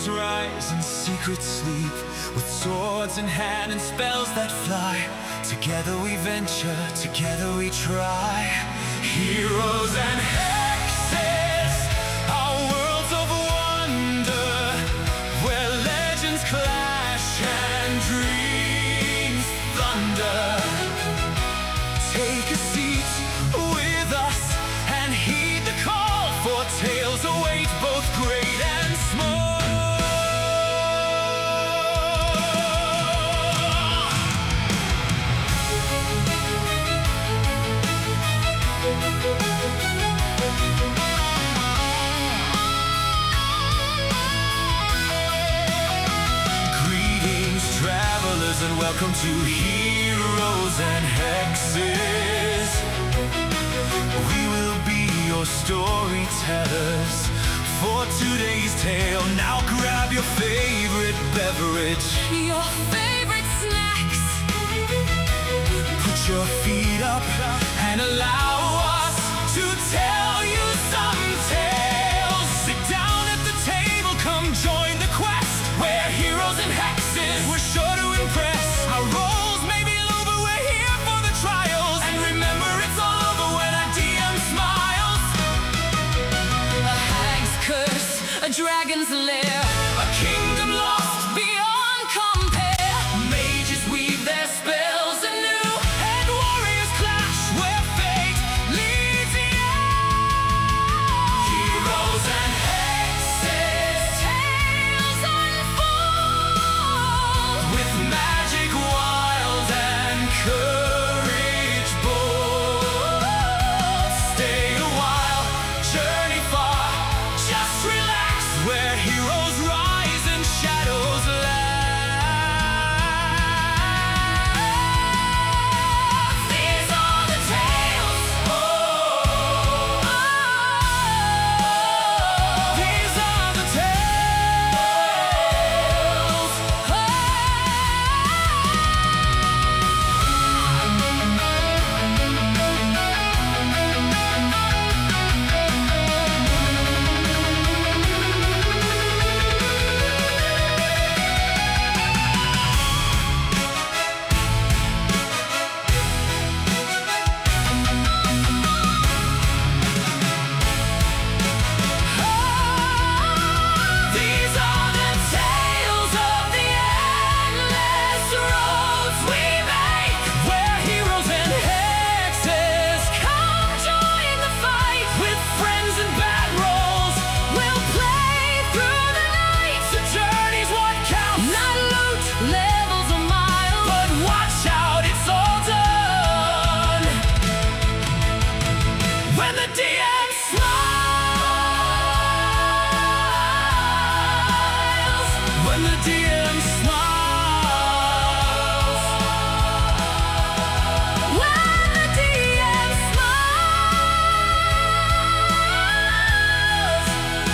Heroes rise and secrets sleep, with swords in hand and spells that fly. Together we venture, together we try. Heroes and hexes are worlds of wonder, where legends clash and dreams thunder. Take a seat with us and heed the call, for tales await both great and small. Greetings, travelers, and welcome to Heroes and Hexes. We will be your storytellers for today's tale. Now grab your favorite beverage, Your favorite snacks. put your feet up and allow us to tell you some tales. Sit down at the table, come join the quest, where heroes and hexes, we're sure to impress. Our roles may be low, but we're here for the trials. And remember, it's all over when our DM smiles. A hag's curse, a dragon's lair, A kingdom lost beyond compare. mages weave their spells anew, and warriors clash where fate leads you. Heroes and hexes, Tales unfold. with magic wild and courage bold. Stay a while, journey far, just relax, where heroes rise and shadows laugh. These are the tales. These are the tales. These are the tales of the endless roads we make, where heroes and hexes Come join the fight. with friends and bad rolls. We'll play through the night. The journey's what counts, Not loot levels or miles, but watch out, it's all done when the DM smiles. When the DM smiles. when the DM smiles.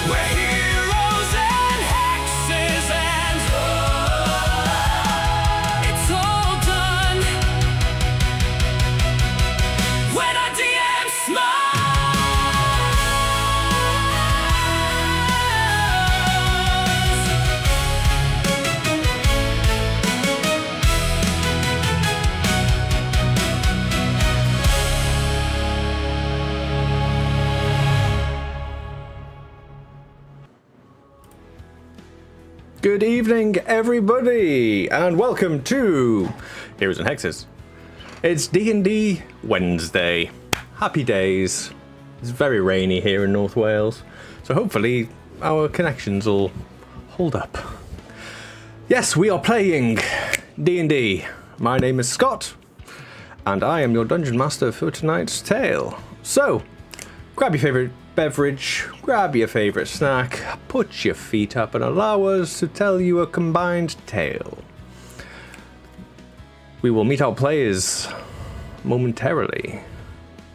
We're heroes and hexes, and It's all done. when our DM smiles. Good evening, everybody, and welcome to Heroes and Hexes. It's D&D Wednesday. Happy days. It's very rainy here in North Wales, so hopefully our connections will hold up. Yes, we are playing D&D. My name is Scott, and I am your Dungeon Master for tonight's tale. So, grab your favorite beverage, grab your favorite snack, put your feet up and allow us to tell you a combined tale. We will meet our players momentarily,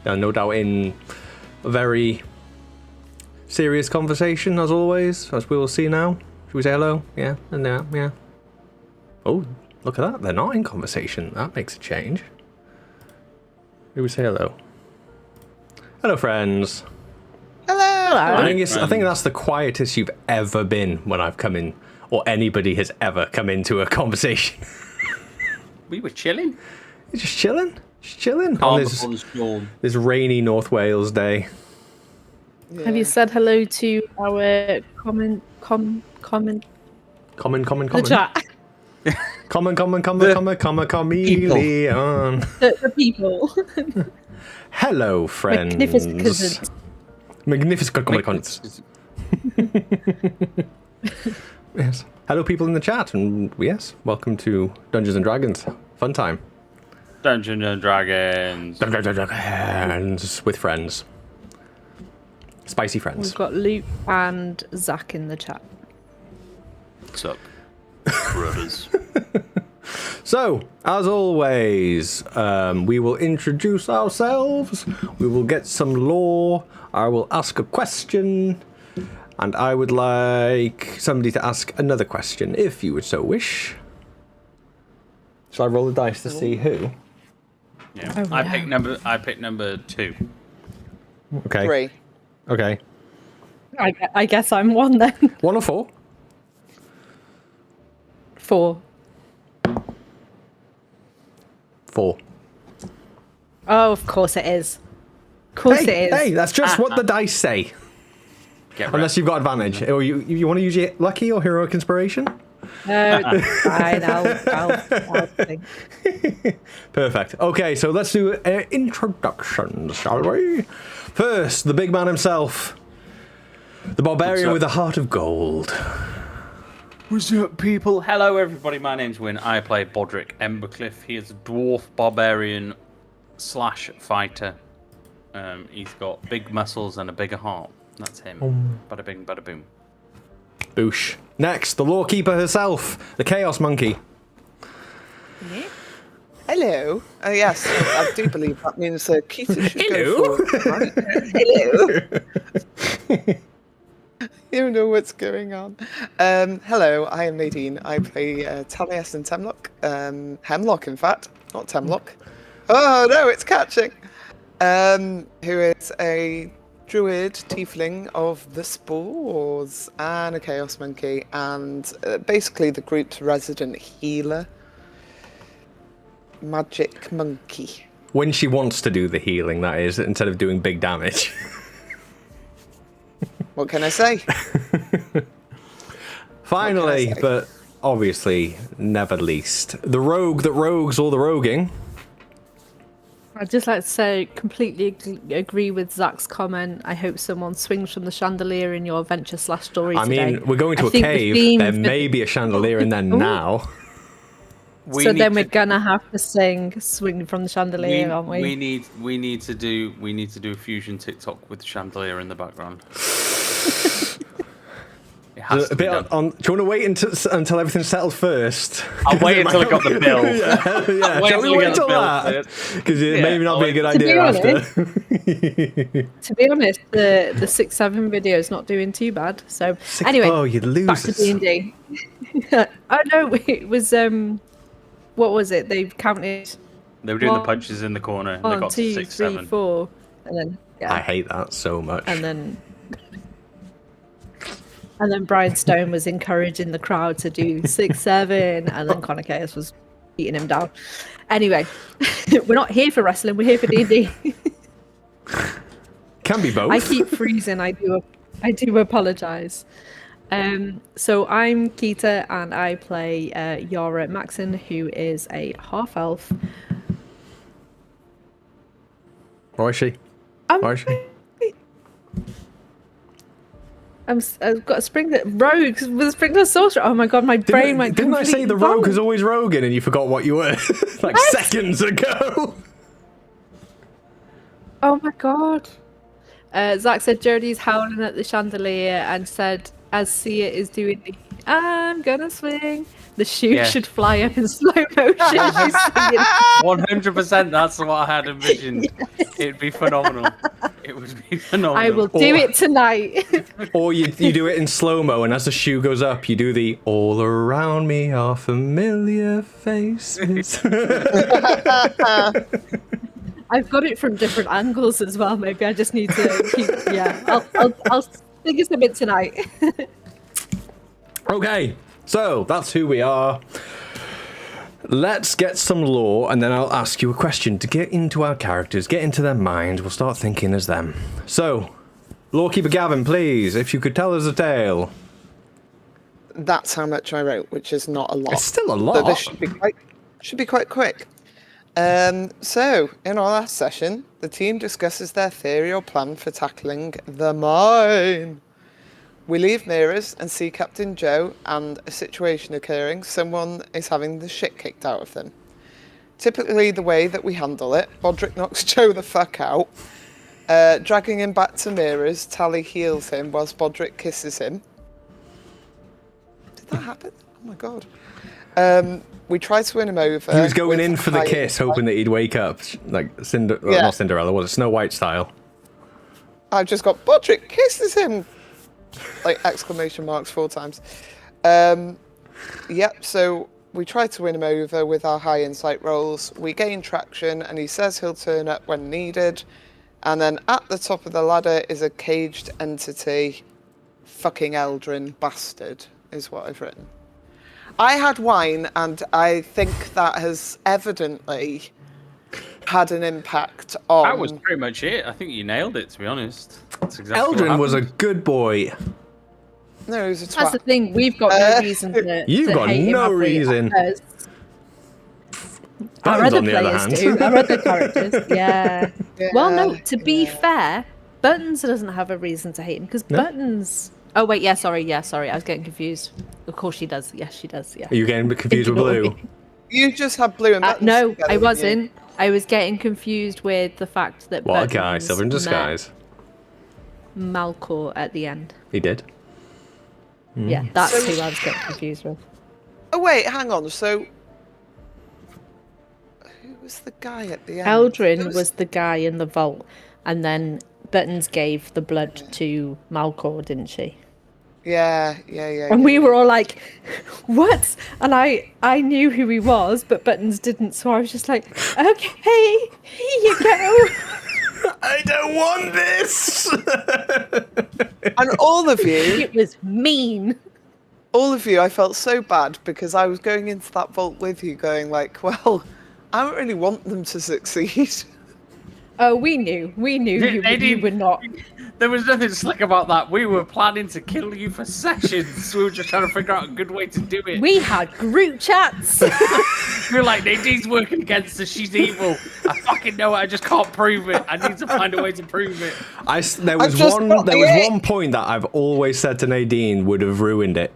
no doubt in a very serious conversation as always, as we will see now. Should we say hello? Yeah, and yeah. Oh, look at that, they're not in conversation. That makes a change. Who would say hello? Hello, friends. Hello! I think that's the quietest you've ever been when I've come in, or anybody has ever come into a conversation. We were chilling. You're just chilling, on Calm this, before the storm. this rainy North Wales day. Have you said hello to our comment Common. the chat? Chameleon. The people. Hello, friends. Magnificent. Yes. Hello, people in the chat, and yes, welcome to Dungeons and Dragons. Fun time. Dungeons and Dragons. Dragons with friends. Spicy friends. We've got Luke and Zach in the chat. What's up, brothers? So, as always, we will introduce ourselves. We will get some lore. I will ask a question. And I would like somebody to ask another question, if you would so wish. Shall I roll the dice to see who? Yeah. Oh, I no. picked number 2. Okay. 3. Okay. I guess I'm 1 then. 1 or 4? 4. 4. Oh, of course it is. Of course it is. Hey, that's just what the dice say. Get Unless you've got advantage. Or you want to use your lucky or heroic inspiration? No, that's fine. I'll think. Perfect. Okay, so let's do introductions, shall we? First, the big man himself. The barbarian with a heart of gold. What's up, people? Hello, everybody. My name's Wyn. I play Bodrick Embercliff. He is a dwarf barbarian / fighter. He's got big muscles and a bigger heart. That's him. Bada bing, bada boom. Boosh. Next, the lawkeeper herself, the chaos monkey. Hello. Yes, I do believe that means Keita should Hello. go for Hello. You know what's going on. Hello, I am Nadine. I play Taliesin Temlock. Hemlock, in fact, not Temlock. Oh no, it's catching. Who is a druid tiefling of the spores and a chaos monkey, and basically the group's resident healer. Magic monkey. When she wants to do the healing, that is, instead of doing big damage. What can I say? Finally, say? but obviously never least, the rogue that rogues all the roguing. I'd just like to say, completely agree with Zach's comment. I hope someone swings from the chandelier in your adventure / story I today. mean, we're going to I a think the cave, theme there for- may be a chandelier in there now. So then we're gonna have to sing "Swing from the Chandelier," aren't we? We need to do a fusion TikTok with chandelier in the background. It has A to bit be done. on, do you want to wait until everything's settled first? I'll wait until I got the bill. Yeah, Wait shall till we we wait get the till bill that? first. Because it Yeah, may not be a good To idea be after. To be honest, the 6-7 video is not doing too bad. So anyway, Oh, you back to losers. D&D. Oh no, it was what was it? They counted They were doing the 1, punches in the corner. And they 1, got 2, to 6, 3, 7. 4, and then I hate that so much. and then Brian Stone was encouraging the crowd to do 6, 7, and then Connor Chaos was beating him down. Anyway, we're not here for wrestling. We're here for D&D. Can be both. I keep freezing. I do apologize. So I'm Keita, and I play Yara Maxon, who is a half elf. Where is she? Where is she? I've got a sprinkler rogue with a sprinkler sorcerer. Oh my god, my brain went. Didn't I say the completely rogue blank. is always roguing and you forgot what you were like What? seconds ago? Oh my god. Zach said Jodie's howling at the chandelier and said, as Sia is doing the I'm gonna swing, the shoe Yeah. should fly up in slow motion. She's singing. 100%. That's what I had envisioned. It'd be phenomenal. It would be phenomenal. I will do it tonight. Or you do it in slow-mo and as the shoe goes up, you do the all around me are familiar faces. I've got it from different angles as well. Maybe I just need to keep. Yeah, I'll figure some it tonight. Okay, so that's who we are. Let's get some lore, and then I'll ask you a question to get into our characters, get into their mind. We'll start thinking as them. So, Lorekeeper Gavin, please, if you could tell us a tale. That's how much I wrote, which is not a lot. It's still a lot. So this should be quite quick. So, in our last session, the team discusses their theory or plan for tackling the mine. We leave mirrors and see Captain Joe and a situation occurring. Someone is having the shit kicked out of them. Typically, the way that we handle it, Bodrick knocks Joe the fuck out, dragging him back to mirrors. Tally heals him whilst Bodrick kisses him. Did that happen? Oh my god. We try to win him over. He was going with in for the high kiss, insight. hoping that he'd wake up, like Yeah. not Cinderella, was it Snow White style? I've just got Bodrick kisses him, like exclamation marks 4 times. Yep. So we try to win him over with our high insight rolls. We gain traction, and he says he'll turn up when needed. And then at the top of the ladder is a caged entity. Fucking Eldrin bastard is what I've written. I had wine, and I think that has evidently had an impact on. That was pretty much it. I think you nailed it, to be honest. That's exactly what Eldrin was a happened. good boy. No, it was a twat. That's the thing. We've got no reason to. You've to got hate him, no have we? reason. Because our Buttons, other on the other players hand. do. Our other characters, yeah. Well, no. Yeah, To be fair, Buttons doesn't have a reason to hate him because No? Buttons. Oh wait, yeah, sorry. I was getting confused. Of course she does. Yes, she does. Yeah. Are you getting confused with Ignore Blue? me. You just had blue and buttons. No, together, I didn't you? wasn't. I was getting confused with the fact that What a guy, Buttons Silver in met disguise. Malcor at the end. He did. Yeah, that's who I was getting confused with. Oh wait, hang on. So, who was the guy at the end? Eldrin There was the guy in the vault, and then Buttons gave the blood to Malcor, didn't she? Yeah. And we were all like, "What?" And I knew who he was, but Buttons didn't, so I was just like, "Okay, here you go." I don't want this! And all of you, It was mean. I felt so bad because I was going into that vault with you, going like, well, I don't really want them to succeed. Oh, we knew you were not. There was nothing slick about that. We were planning to kill you for sessions. We were just trying to figure out a good way to do it. We had group chats. We were like, Nadine's working against us. She's evil. I fucking know it. I just can't prove it. I need to find a way to prove it. There was just got it. one point that I've always said to Nadine would have ruined it.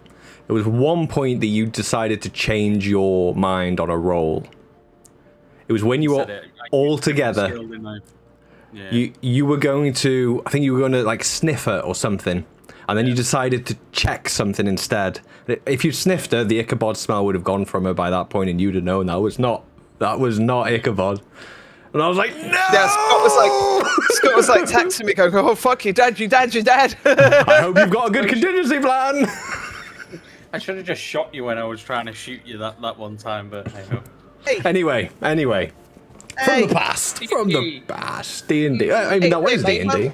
There was one point that you decided to change your mind on a roll. It was when you were Said it. I all used together. skill, didn't I? Yeah. You were going to, I think you were going to like sniff her or something, and then you decided to check something instead. If you sniffed her, the Ichabod smell would have gone from her by that point, and you'd have known that was not Ichabod. And I was like, no! Yeah, Scott was like texting me, going, "Oh fuck, you're dead, you're dead." I hope you've got a good contingency plan. I should have just shot you when I was trying to shoot you that one time, but hey ho. Anyway. From the past. D&D. I mean, that was D&D.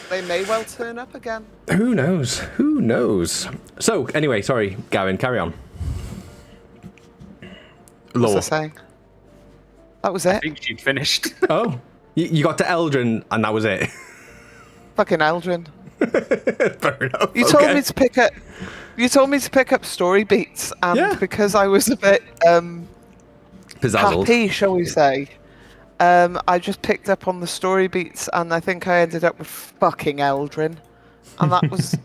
They may well turn up again. Who knows? So, anyway, sorry, Gavin, carry on. What Lore. was I saying? That was I it. think she'd finished. Oh, you got to Eldrin, and that was it. Fucking Eldrin. Fair enough. You told me to pick up. You told me to pick up story beats, and Yeah. because I was a bit Pizzazzled. happy, shall we say, I just picked up on the story beats, and I think I ended up with fucking Eldrin, and that was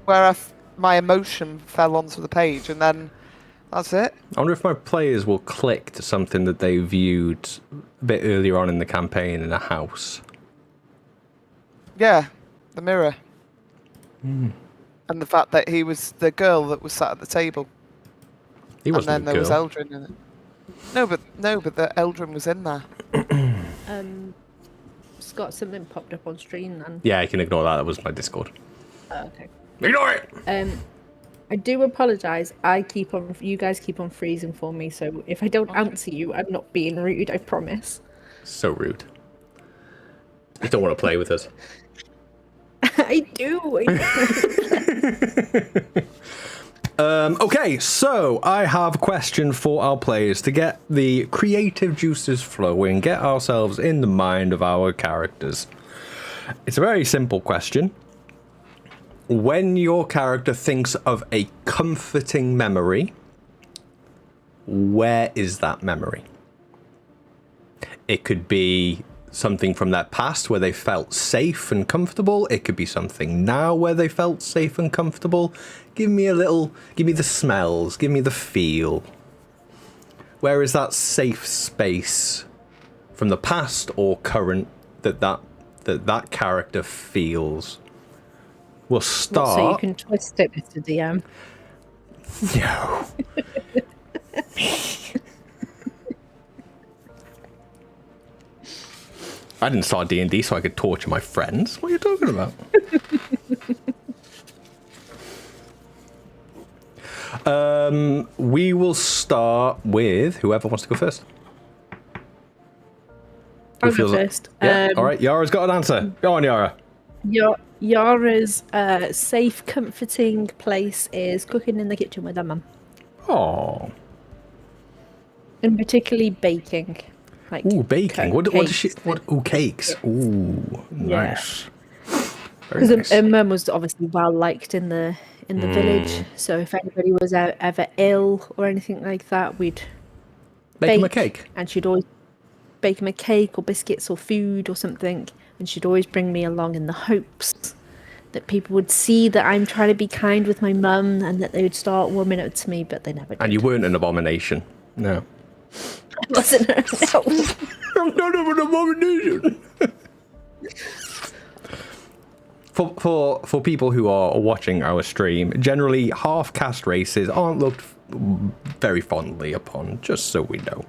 where my emotion fell onto the page, and then that's it. I wonder if my players will click to something that they viewed a bit earlier on in the campaign in a house. Yeah, the mirror, and the fact that he was the girl that was sat at the table, He and wasn't then a there girl. was Eldrin in it. No, but the Eldrin was in there. Scott, something popped up on stream then. Yeah, you can ignore that. That was my Discord. Oh, okay. Ignore it! I do apologise. You guys keep on freezing for me, so if I don't answer you, I'm not being rude, I promise. So rude. Just don't want to play with us. I do. Okay, so I have a question for our players to get the creative juices flowing, get ourselves in the mind of our characters. It's a very simple question. When your character thinks of a comforting memory, where is that memory? It could be something from their past where they felt safe and comfortable. It could be something now where they felt safe and comfortable. Give me the smells, give me the feel. Where is that safe space from the past or current that character feels? We'll start. So you can twist it, Mr. DM. No. I didn't start D&D so I could torture my friends. What are you talking about? We will start with whoever wants to go first. I'll go first. Yeah. All right. Yara's got an answer. Go on, Yara. Yara's safe, comforting place is cooking in the kitchen with her mum. Oh. And particularly baking. Like Baking. What does she? Cakes. Ooh, nice. Because her mum was obviously well liked in the village. So if anybody was ever ill or anything like that, we'd bake them a cake. And she'd always bake them a cake or biscuits or food or something. And she'd always bring me along in the hopes that people would see that I'm trying to be kind with my mum and that they would start warming up to me, but they never did. And you weren't an abomination. No. I wasn't. No. I'm not an abomination. For people who are watching our stream, generally half-caste races aren't looked very fondly upon, just so we know.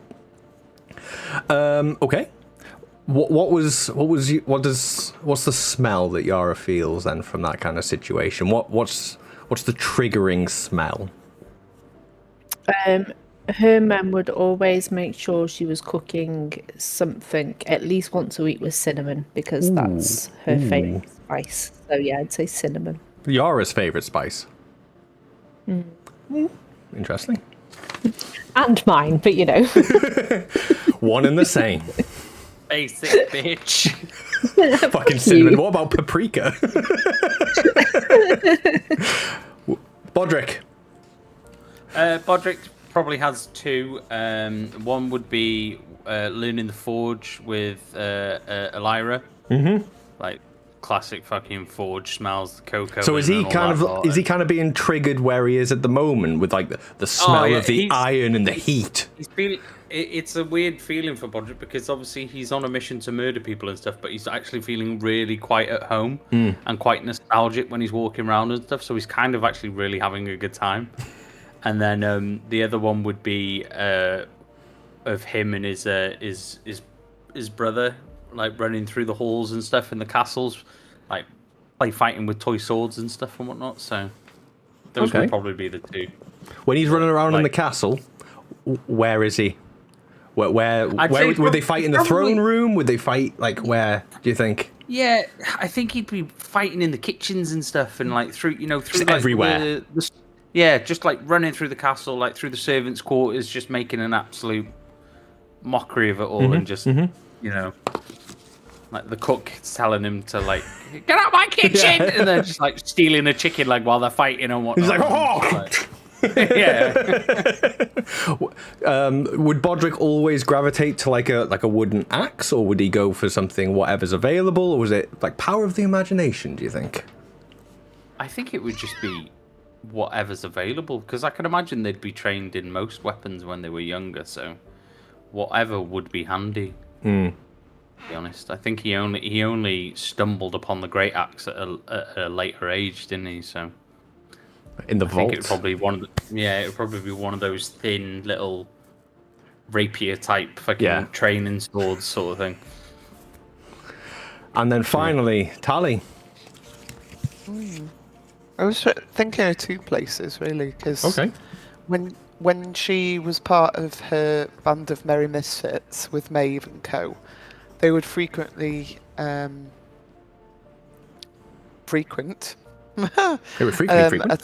Okay. What's the smell that Yara feels then from that kind of situation? What's the triggering smell? Her mum would always make sure she was cooking something at least once a week with cinnamon because that's her favourite spice. So yeah, I'd say cinnamon. Yara's favourite spice. Interesting. And mine, but you know. One and the same. Basic bitch. Fucking cinnamon. What about paprika? Bodrick. Bodrick probably has two. One would be learning the forge with Elira. Mm-hmm. Like classic fucking forge smells, the cocoa. So is he kind of being triggered where he is at the moment with like the smell of the iron and the heat? It's a weird feeling for Bodrick because obviously he's on a mission to murder people and stuff, but he's actually feeling really quite at home and quite nostalgic when he's walking around and stuff. So he's kind of actually really having a good time. And then the other one would be of him and his brother, like running through the halls and stuff in the castles, like fighting with toy swords and stuff and whatnot. So those would probably be the two. When he's running around in the castle, where is he? Where would they fight in the throne room? Would they fight where? Do you think? Yeah, I think he'd be fighting in the kitchens and stuff, and through just everywhere. Yeah, just running through the castle, through the servants' quarters, just making an absolute mockery of it all, and just the cook telling him to get out of my kitchen, and then just stealing a chicken while they're fighting and whatnot. He's like, oh. Yeah. Would Bodrick always gravitate to a wooden axe, or would he go for something whatever's available, or was it power of the imagination? Do you think? I think it would just be whatever's available, because I can imagine they'd be trained in most weapons when they were younger, so whatever would be handy. To be honest, I think he only stumbled upon the great axe at a later age, didn't he? So. In the vault. I think it'd probably be one of those thin little rapier type fucking training swords sort of thing. And then finally, Tally. I was thinking of two places really, because when she was part of her band of merry misfits with Maeve and co, they would frequently frequent They were frequently frequent. a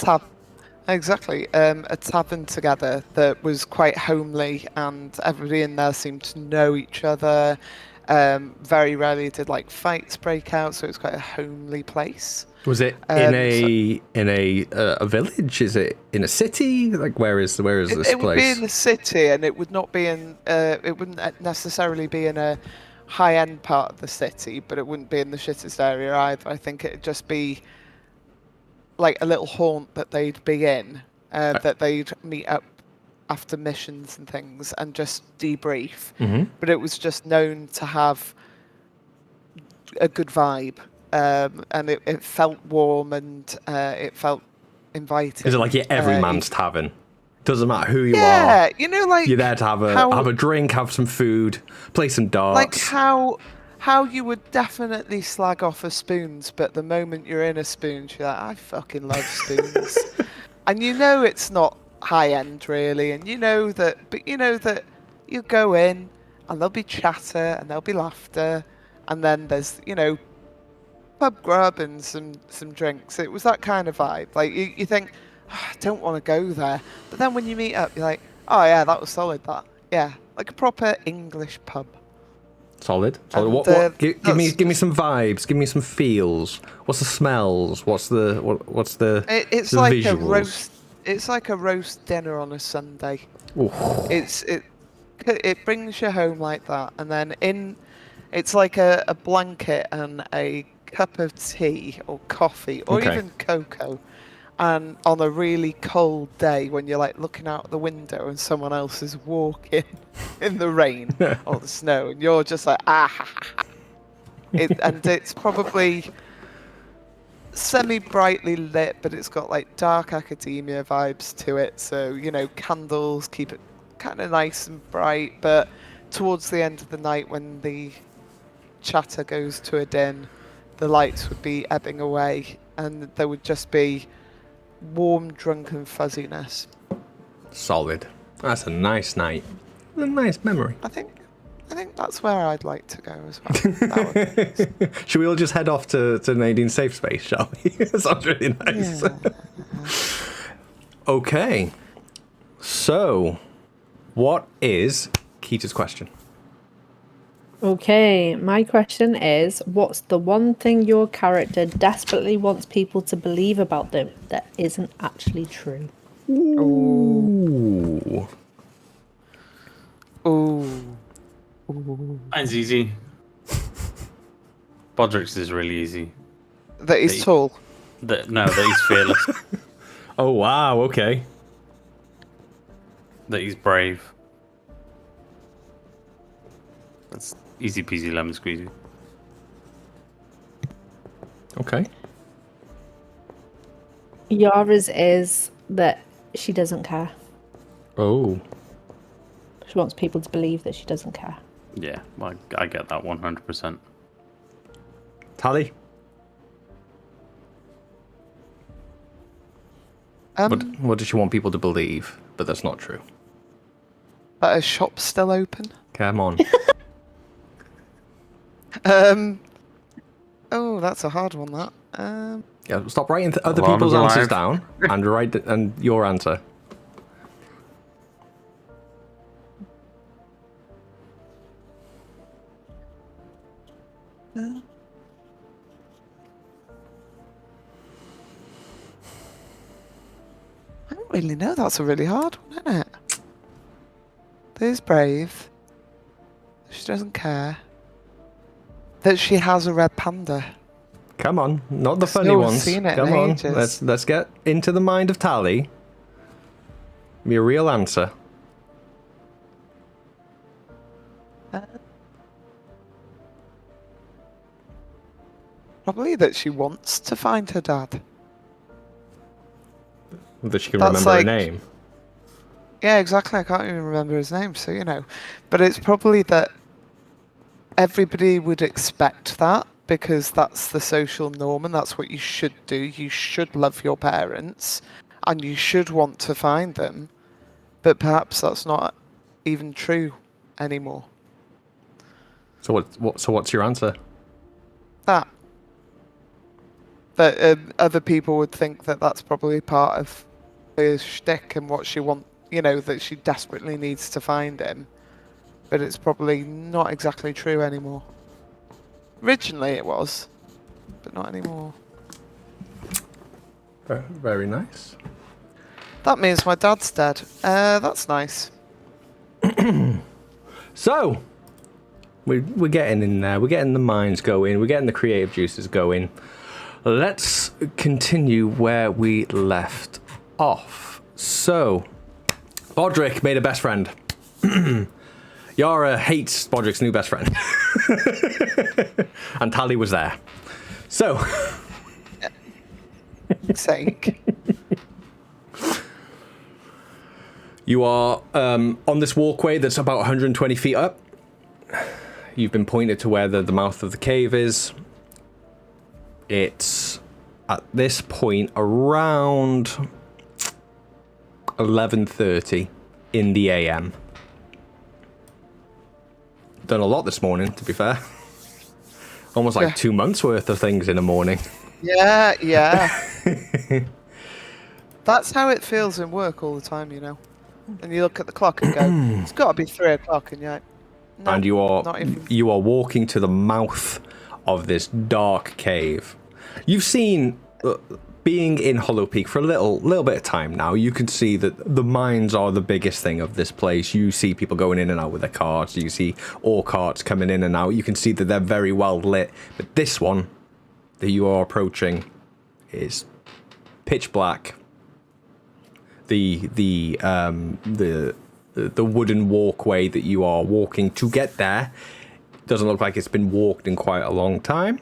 tavern together that was quite homely, and everybody in there seemed to know each other. Very rarely did like fights break out, so it was quite a homely place. Was it in a village? Is it in a city? Like where is this place? It would be in the city, and it would not be in. It wouldn't necessarily be in a high-end part of the city, but it wouldn't be in the shittest area either. I think it'd just be like a little haunt that they'd be in, that they'd meet up after missions and things and just debrief. But it was just known to have a good vibe, and it felt warm, and it felt inviting. Is it like your everyman's tavern? Doesn't matter who you are. Yeah, you know, like You're there to have a drink, have some food, play some darts. like how you would definitely slag off of spoons, but the moment you're in a spoon, you're like, I fucking love spoons. And you know it's not high end really, and you know that you go in and there'll be chatter and there'll be laughter, and then there's, you know, pub grub and some drinks. It was that kind of vibe. Like you think, oh, I don't want to go there, but then when you meet up, you're like, oh yeah, that was solid. That, yeah, like a proper English pub. Solid. And, What? Give me some vibes. Give me some feels. What's the smells? What's the It's the like visuals? a roast. It's like a roast dinner on a Sunday. Ooh. It brings you home like that, and then it's like a blanket and a cup of tea or coffee or Okay. even cocoa, and on a really cold day when you're like looking out the window and someone else is walking in the rain or the snow, and you're just like and it's probably semi-brightly lit, but it's got like dark academia vibes to it, so you know, candles keep it kind of nice and bright, but towards the end of the night when the chatter goes to a din, the lights would be ebbing away and there would just be warm drunken fuzziness. Solid. That's a nice night. A nice memory. I think that's where I'd like to go as well. That would be nice. Should we all just head off to Nadine's safe space, shall we? That sounds really nice. Yeah. Okay. So, what is Keita's question? Okay, my question is, what's the one thing your character desperately wants people to believe about them that isn't actually true? Ooh. Ooh. Mine's easy. Bodrick's is really easy. That he's tall. That he's fearless. Oh, wow, okay. That he's brave. That's easy peasy lemon squeezy. Okay. Yara's is that she doesn't care. Oh. She wants people to believe that she doesn't care. Yeah, I get that 100%. Tally? What does she want people to believe, but that's not true? That her shop's still open. Come on. Oh, that's a hard one. That. Yeah, stop writing other Alarm people's is answers alive. down and write and your answer. I don't really know. That's a really hard one, isn't it? There's brave. She doesn't care. That she has a red panda. Come on, not the funny No one's ones. seen it in Come on, ages. let's get into the mind of Tally. Give me a real answer. Probably that she wants to find her dad. That she can That's remember her like- name. Yeah, exactly. I can't even remember his name, so you know. But it's probably that everybody would expect that because that's the social norm and that's what you should do. You should love your parents and you should want to find them. But perhaps that's not even true anymore. So what's your answer? That other people would think that that's probably part of her shtick and what she that she desperately needs to find him. But it's probably not exactly true anymore. Originally it was, but not anymore. Very nice. That means my dad's dead. That's nice. So, we're getting in there. We're getting the minds going. We're getting the creative juices going. Let's continue where we left off. So, Bodrick made a best friend. Yara hates Bodrick's new best friend. And Tally was there. So... Sake. You are on this walkway that's about 120 feet up. You've been pointed to where the mouth of the cave is. It's at this point around 11:30 in the AM. Done a lot this morning, to be fair. Almost like 2 months worth of things in a morning. Yeah. That's how it feels in work all the time, And you look at the clock and go, it's got to be 3 o'clock, and you're like, no, And you not even. are walking to the mouth of this dark cave. You've seen, being in Hollow Peak for a little bit of time now, you can see that the mines are the biggest thing of this place. You see people going in and out with their carts. You see ore carts coming in and out. You can see that they're very well lit. But this one that you are approaching is pitch black. The wooden walkway that you are walking to get there doesn't look like it's been walked in quite a long time.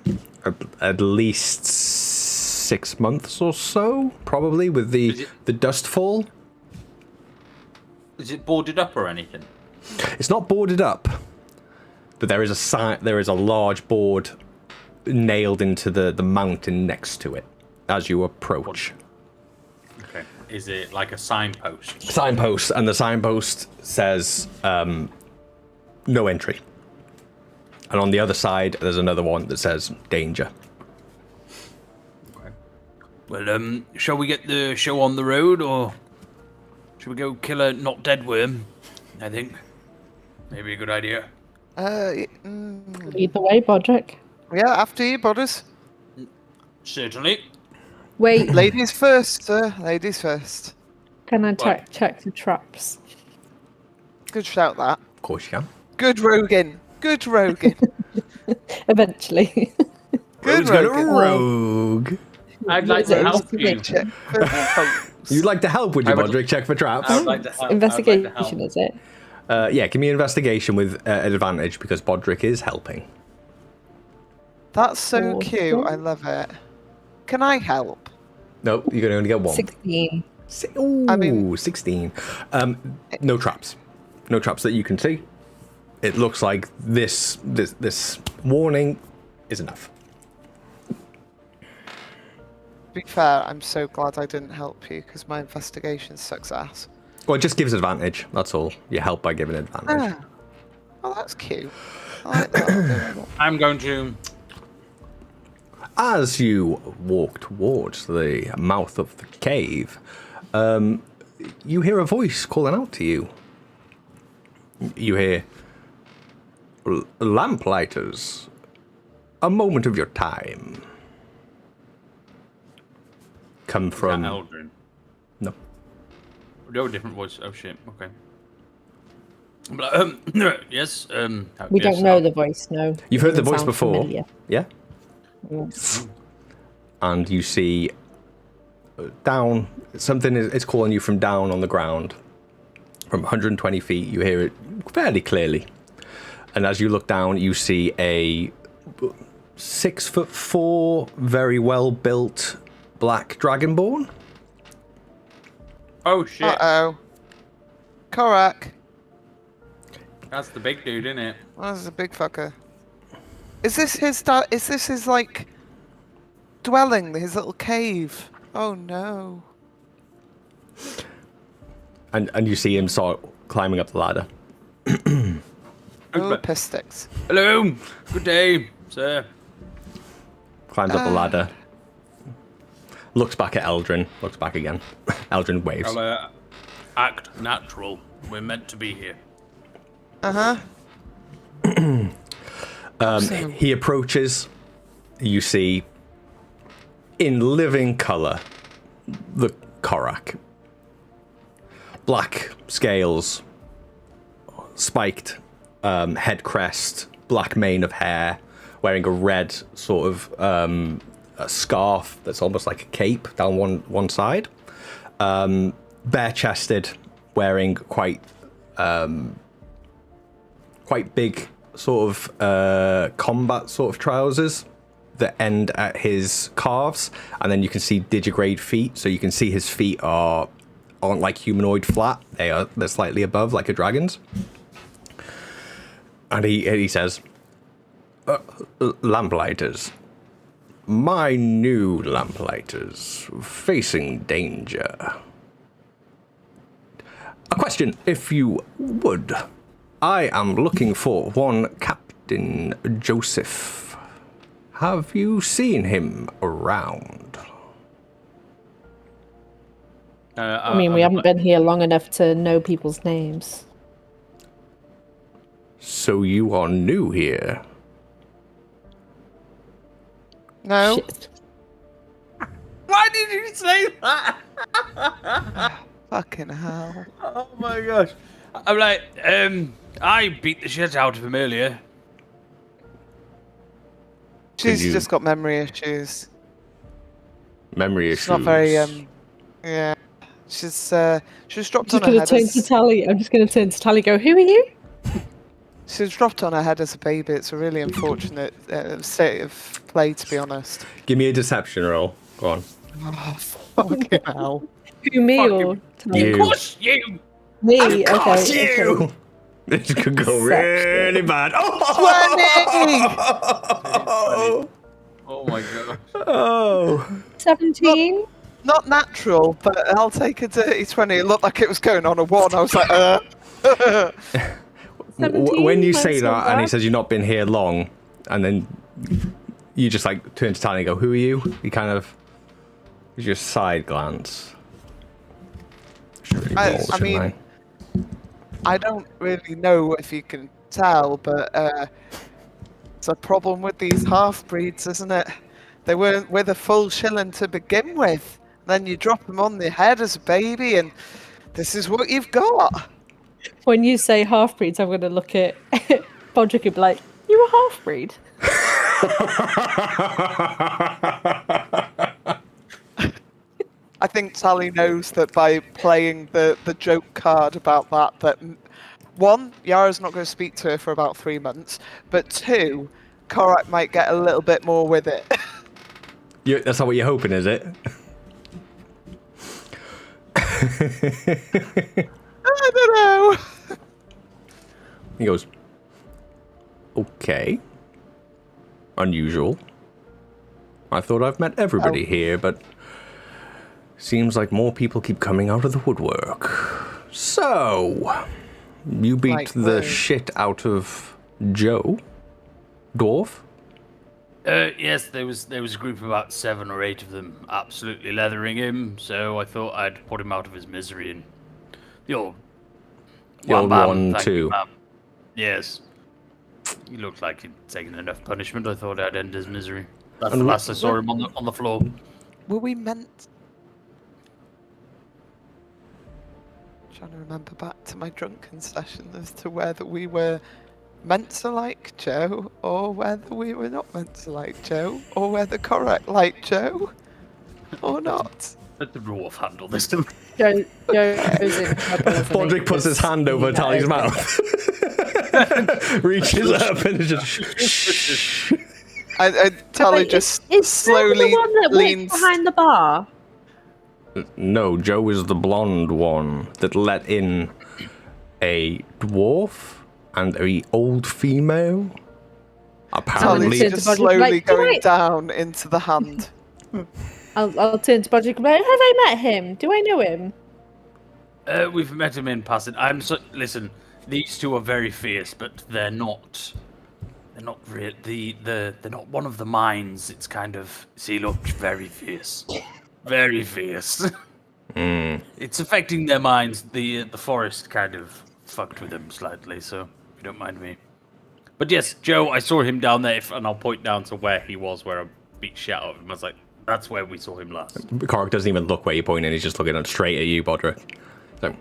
At least 6 months or so, probably, with the dust fall. Is it boarded up or anything? It's not boarded up, but there is a large board nailed into the mountain next to it as you approach. Okay. Is it like a signpost? Signpost, and the signpost says no entry. And on the other side, there's another one that says danger. Okay. Well, shall we get the show on the road, or should we go kill a not dead worm? I think maybe a good idea. Either way, Bodrick. Yeah, after you, Budders. Certainly. Wait, Ladies first, sir. Ladies first. can I check the traps? Good shout, that. Of course you can. Good Rogan. Good Rogan. Eventually. Good Rogue's got a Rogan. rogue. I'd like to help you. Check for hope. You'd like to help, would you, I would- Bodrick? Check for traps? I would like to help. Investigation, is it? Yeah, give me an investigation with an advantage because Bodrick is helping. That's so Awesome. cute. I love it. Can I help? No, you're going to only get one. 16. Ooh, I mean- 16. No traps. No traps that you can see. It looks like this warning is enough. To be fair, I'm so glad I didn't help you because my investigation sucks ass. Well, it just gives advantage. That's all. You help by giving advantage. Ah. Oh, that's cute. I like that. I'm going to. As you walk towards the mouth of the cave, you hear a voice calling out to you. You hear, "Lamplighters, a moment of your time." Come from... Eldrin. No. No, different voice. Oh shit. Okay. But, yes. We yes, don't know the voice, no. You've heard the Doesn't voice sound before. familiar. Yeah? And you see down, something is calling you from down on the ground. From 120 feet, you hear it fairly clearly. And as you look down, you see a 6'4", very well built black dragonborn. Oh shit. Uh-oh. Korak. That's the big dude, isn't it? That's a big fucker. Is this his is this his, like, dwelling, his little cave? Oh, no. And you see him start climbing up the ladder. Oh, piss sticks. Hello. Good day, sir. Climbs up the ladder. Looks back at Eldrin. Looks back again. Eldrin waves. I'll act natural. We're meant to be here. Uh-huh. He approaches. You see, in living colour, the Korak. Black scales, spiked head crest, black mane of hair, wearing a red sort of a scarf that's almost like a cape down one side. Bare-chested, wearing quite big sort of combat sort of trousers that end at his calves, and then you can see digigrade feet. So you can see his feet aren't like humanoid flat; they're slightly above, like a dragon's. And he says, "Lamplighters, my new lamplighters, facing danger. A question, if you would. I am looking for one Captain Joseph. Have you seen him around?" I mean, we haven't been here long enough to know people's names. So you are new here. No. Shit. Why did you say that? Fucking hell. Oh my gosh. I'm like, I beat the shit out of him earlier. She's you- just got memory issues. Memory issues. She's not very, yeah. She's dropped I'm on her just gonna head. turn to Tally. I'm just gonna turn to Tally. Go. Who are you? She's dropped on her head as a baby. It's a really unfortunate state of play, to be honest. Give me a deception roll. Go on. Oh, fucking hell. Who, me Fuck or you. Tally? You. Of course you. Me. Of course Okay. you! Okay. This could go Deception. really bad. 20! Oh my god. Oh. 17. Not natural, but I'll take a dirty 20. It looked like it was going on a 1. I was like, When you say minus that, and he one. says you've not been here long, and then you just like turn to Tally and go, "Who are you?" He kind of gives you a side glance. Should really roll, I shouldn't mean, I don't really know if you can tell, but it's a problem with these half-breeds, isn't it? They weren't with a full shilling to begin with. Then you drop them on the head as a baby, and this is what you've got. When you say half breeds, I'm gonna look at Bodrick and be like, "You a half breed?" I think Tally knows that by playing the joke card about that one, Yara's not going to speak to her for about 3 months, but 2, Korak might get a little bit more with it. That's not what you're hoping, is it? I don't know. He goes, "Okay. Unusual. I thought I've met everybody here, but seems like more people keep coming out of the woodwork. So, you beat Like the who? shit out of Joe? Dwarf? Yes, there was a group of about 7 or 8 of them absolutely leathering him, so I thought I'd put him out of his misery and the old old bam, one thank too. you, ma'am. Yes. He looked like he'd taken enough punishment. I thought I'd end his misery. That's the And last I saw him on the floor. Were we meant... Trying to remember back to my drunken session as to whether we were meant to like Joe, or whether we were not meant to like Joe, or whether Korak liked Joe, or not. Let the dwarf handle this. Joe goes in trouble. isn't he? Bodrick puts his hand over Yeah, Tally's okay. mouth. Reaches up and is just shh. And Tally Wait, just is slowly the one that leans... went behind the bar? No, Joe is the blonde one that let in a dwarf and a old female. Apparently, Tally's Tally just said to Bodrick, slowly like, going "Right." down into the hand. I'll turn to Bodrick and be like, "Have I met him? Do I know him?" We've met him in passing. Listen, These two are very fierce, but they're not. They're not real. They're not one of the minds. It's kind of. See, look, very fierce, very fierce. It's affecting their minds. The forest kind of fucked with them slightly. So, if you don't mind me. But yes, Joe, I saw him down there, and I'll point down to where he was, where I beat shit out of him. I was like, that's where we saw him last. Korok doesn't even look where you're pointing, he's just looking straight at you, Bodrick. So,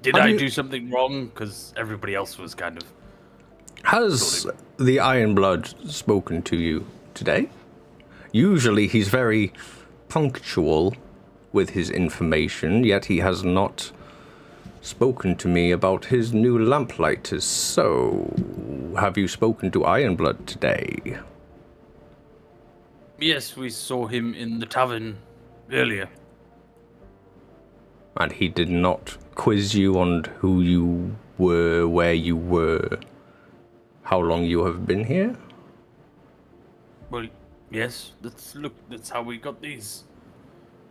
Did I do something wrong? Because everybody else was kind of. Has the Iron Blood spoken to you today? Usually he's very punctual with his information, yet he has not spoken to me about his new lamplighters. So, have you spoken to Iron Blood today? Yes, we saw him in the tavern earlier. And he did not quiz you on who you were, where you were, how long you have been here? Well, yes. That's how we got these.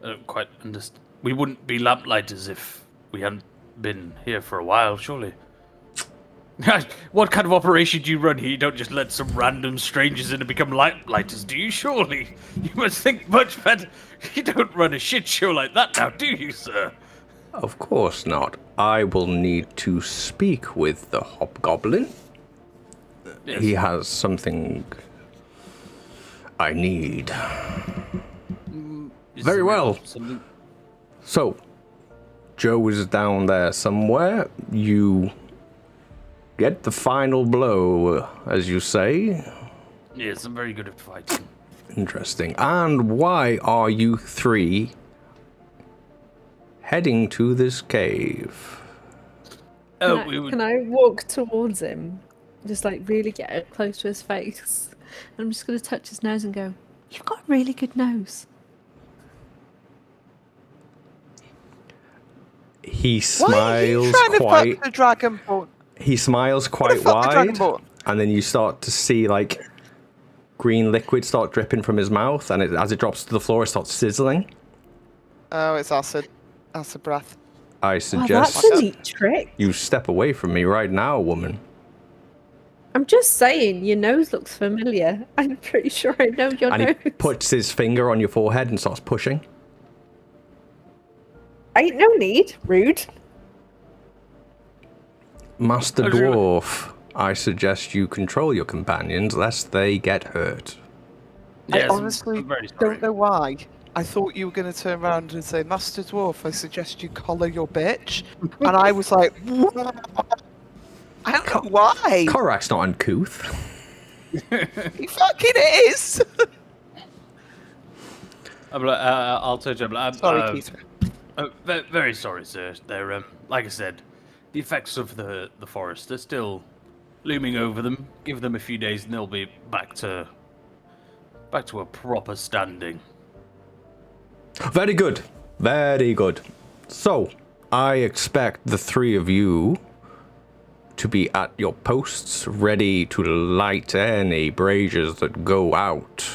I don't quite understand. We wouldn't be lamplighters if we hadn't been here for a while, surely. What kind of operation do you run here? You don't just let some random strangers in and become lamplighters, do you? Surely. You must think much better. You don't run a shit show like that now, do you, sir? Of course not. I will need to speak with the Hobgoblin. Yes. He has something I need. Is Very there well. something- So, Joe is down there somewhere. You get the final blow, as you say. Yes, I'm very good at fighting. Interesting. And why are you three heading to this cave? Oh, Can I, we would. can I walk towards him? Just like really get up close to his face. And I'm just going to touch his nose and go, "You've got a really good nose." He Why are you smiles trying to quite. fuck the Dragonborn? He smiles quite fuck the wide, Dragonborn? and then you start to see like green liquid start dripping from his mouth, and as it drops to the floor, it starts sizzling. Oh, it's acid. Acid breath. I Wow, suggest that's a neat trick. you step away from me right now, woman. I'm just saying, your nose looks familiar. I'm pretty sure I know your And nose. he puts his finger on your forehead and starts pushing. Ain't no need. Rude. Master Oh, really? Dwarf, I suggest you control your companions lest they get hurt. Yes, I honestly I'm very sorry. don't know why. I thought you were going to turn around and say, Master Dwarf, I suggest you collar your bitch. And I was like, I don't know why. Korak's not uncouth. He fucking is. I'll touch up. Sorry, Peter. Very sorry, sir. They're like I said, the effects of the forest are still looming over them. Give them a few days, and they'll be back to a proper standing. Very good. Very good. So, I expect the three of you to be at your posts, ready to light any braziers that go out.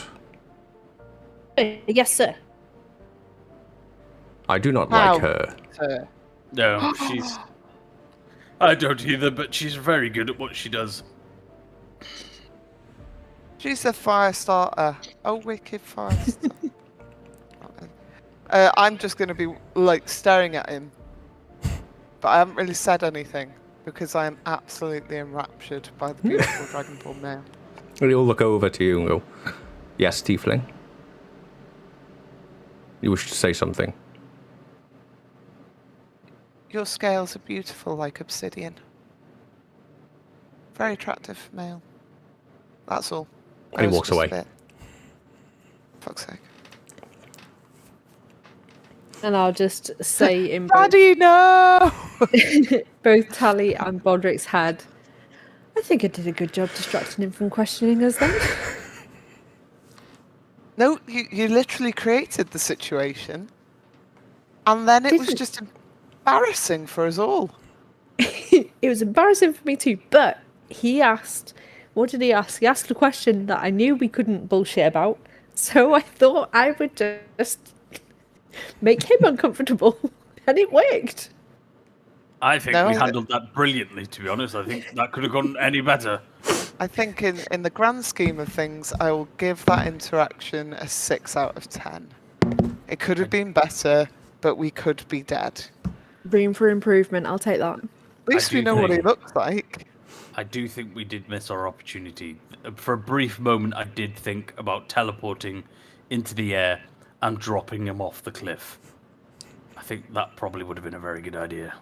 Yes, sir. I do not How? like her. No, she's. I don't either, but she's very good at what she does. She's a fire starter. A wicked fire starter. I'm just going to be like staring at him. But I haven't really said anything because I am absolutely enraptured by the beautiful Dragonborn male. And he'll look over to you and go, "Yes, Tiefling? You wish to say something?" Your scales are beautiful like obsidian. Very attractive male. That's all. And he That was walks just a away. bit. Fuck's sake. And I'll just say in both, Daddy, no! both Tally and Bodrick's head, I think I did a good job distracting him from questioning us then. No, you literally created the situation. And then it was Didn't. just embarrassing for us all. It was embarrassing for me too, but he asked, what did he ask? He asked a question that I knew we couldn't bullshit about, so I thought I would just make him uncomfortable, and it worked. I think No, we handled that brilliantly, to be honest. I think that could have gone any better. I think in the grand scheme of things, I will give that interaction a 6 out of 10. It could have been better, but we could be dead. Room for improvement. I'll take that. At least we do know what he think- looks like. I do think we did miss our opportunity. For a brief moment, I did think about teleporting into the air and dropping him off the cliff. I think that probably would have been a very good idea.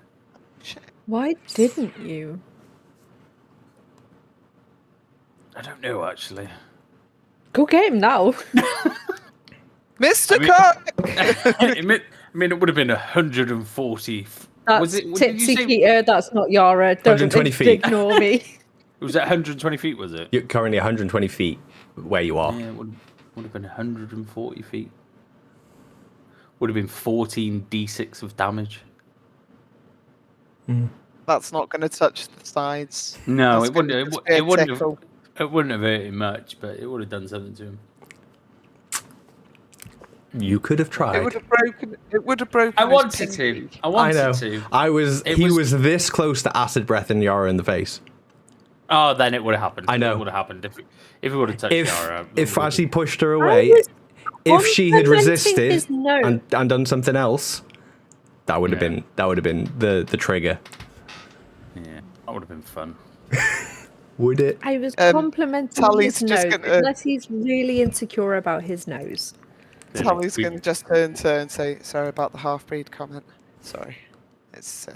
Why didn't you? I don't know, actually. Go get him now. Mr. mean- Cook! I mean, it would have been 140. That's Was it? What did you Tipsy say? Keter. That's not Yara. Don't 120 feet. ignore me. Was it 120 feet? Was it? You're currently 120 feet where you are. Yeah, it would have been 140 feet. Would have been 14 d6 of damage. That's not going to touch the sides. No, That's it wouldn't. gonna It, just wou- be a it wouldn't have. tickle. It wouldn't have hurt him much, but it would have done something to him. You could have It tried. would have broken. It would have broken. I his wanted to. pinky. I I wanted know. to. It He was- was this close to acid breath and Yara in the face. Oh, then it would have happened. I know. It would have happened if it would have touched If Yara. if we- as he pushed her away, was if she had complimenting resisted his nose. and done something else, that would have Yeah. been the trigger. Yeah, that would have been fun. Would it? I was Um, complimenting Tally's his just nose, gonna- unless he's really insecure about his nose. Tally's We- going to just turn and say, "Sorry about the half-breed comment. Sorry." It's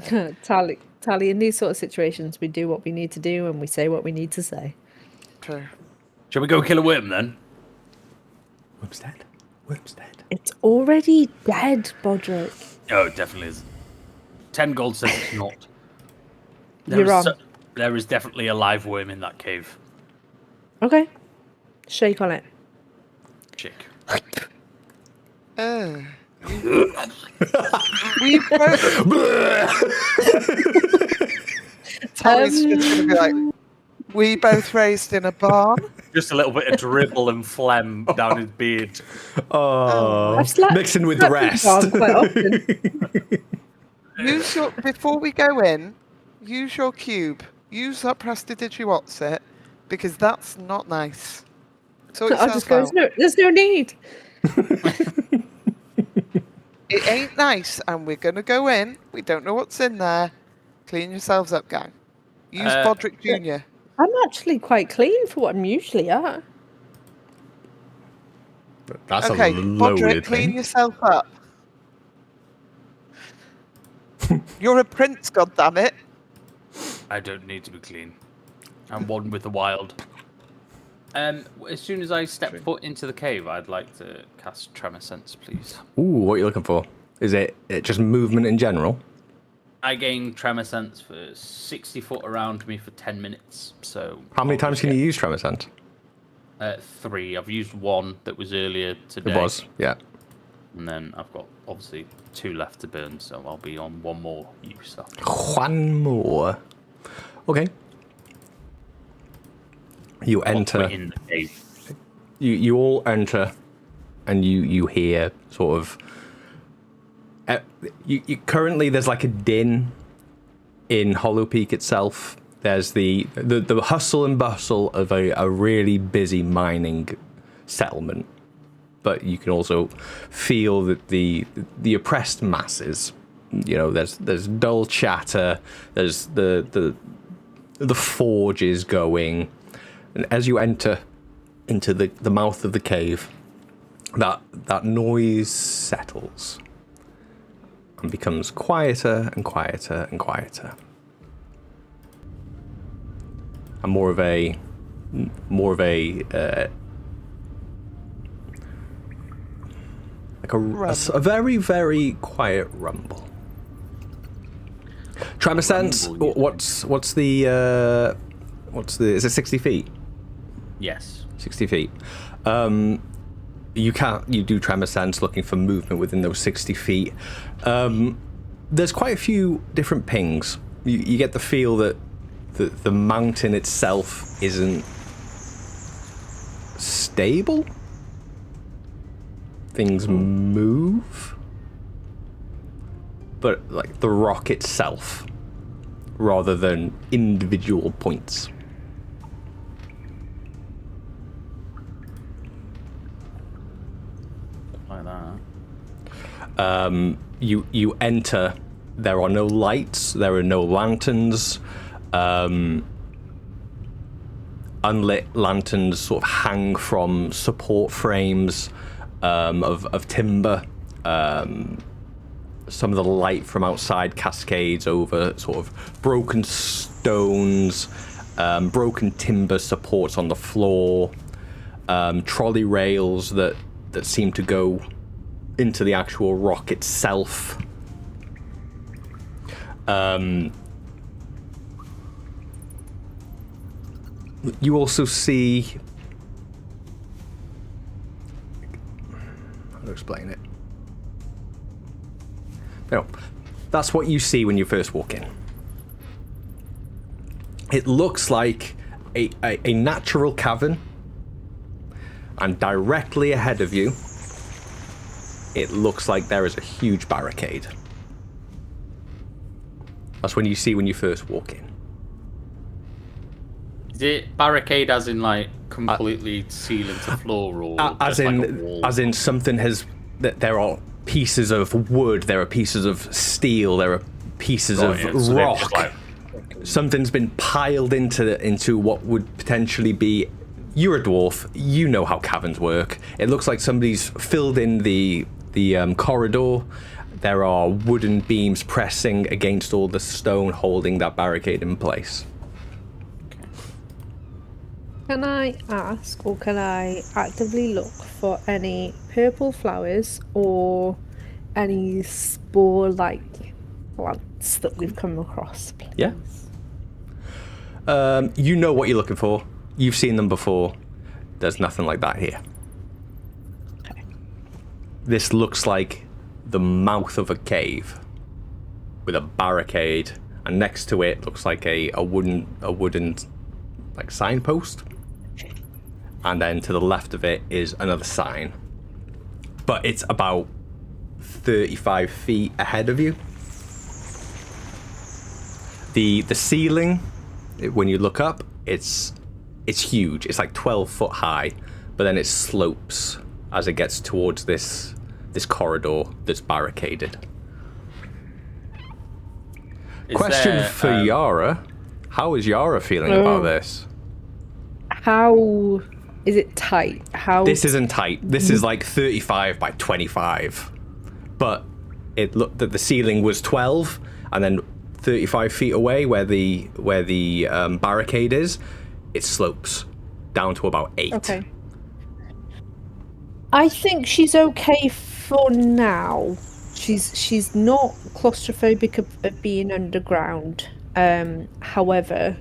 Tally, in these sort of situations, we do what we need to do and we say what we need to say. true. Shall we go kill a worm then? Worm's dead. Worm's dead. It's already dead, Bodrick. Oh, it definitely is. 10 gold says it's not. You're is on. There is definitely a live worm in that cave. Okay. Shake on it. Chick. We both. Tally's just going to be like, "We both raised in a barn." Just a little bit of dribble and phlegm down his beard. Oh, I've slept- mixing with the slept rest. in barn quite often. Use your before we go in. Use your cube. Use that prestidigitwhatsit because that's not nice. Sort I'll just yourself go, out. there's no need. It ain't nice, and we're gonna go in. We don't know what's in there. Clean yourselves up, gang. Use Bodrick Jr. I'm actually quite clean for what I'm usually at. That's Okay, a loaded Bodrick, clean thing. yourself up. You're a prince, goddammit. I don't need to be clean. I'm one with the wild. As soon as I step foot into the cave, I'd like to cast Tremor Sense, please. Ooh, what are you looking for? Is it just movement in general? I gain Tremor Sense for 60 foot around me for 10 minutes. So How many times can you use Tremor Sense? 3. I've used 1 that was earlier today. It was, yeah. And then I've got obviously 2 left to burn, so I'll be on 1 more use after. One more. Okay. You enter. In the cave. You all enter, and you hear sort of. You currently there's like a din in Hollow Peak itself. There's the hustle and bustle of a really busy mining settlement, but you can also feel that the oppressed masses. You know, there's dull chatter. There's the forges going, and as you enter into the mouth of the cave, that noise settles and becomes quieter and quieter and quieter, and more of a like a very, very quiet rumble. Tremor Sense. Rumble, yeah. What's the is it 60 feet? Yes. 60 feet. You do Tremor Sense looking for movement within those 60 feet. There's quite a few different pings. You get the feel that the mountain itself isn't stable. Things move. But like the rock itself rather than individual points. Like that. You enter. There are no lights. There are no lanterns. Unlit lanterns sort of hang from support frames of timber. Some of the light from outside cascades over sort of broken stones, broken timber supports on the floor, trolley rails that seem to go into the actual rock itself. You also see... How to explain it? No, that's what you see when you first walk in. It looks like a natural cavern, and directly ahead of you, it looks like there is a huge barricade. That's when you see when you first walk in. Is it barricade as in like completely ceiling to floor, or As just like a in, wall? as in something has. There are pieces of wood. There are pieces of steel. There are pieces of Yeah, so they're rock. just like- Something's been piled into what would potentially be. You're a dwarf. You know how caverns work. It looks like somebody's filled in the corridor. There are wooden beams pressing against all the stone holding that barricade in place. Can I ask, or can I actively look for any purple flowers or any spore-like plants that we've come across, please? Yeah. You know what you're looking for. You've seen them before. There's nothing like that here. Okay. This looks like the mouth of a cave with a barricade, and next to it looks like a wooden like signpost. And then to the left of it is another sign. But it's about 35 feet ahead of you. The ceiling, when you look up, it's huge. It's like 12 foot high, but then it slopes as it gets towards this corridor that's barricaded. Question there, for Yara. How is Yara feeling about this? How is it tight? How This isn't tight. This is like 35 by 25. But it looked that the ceiling was 12, and then 35 feet away where the barricade is, it slopes down to about 8. Okay. I think she's okay for now. She's not claustrophobic of being underground. However,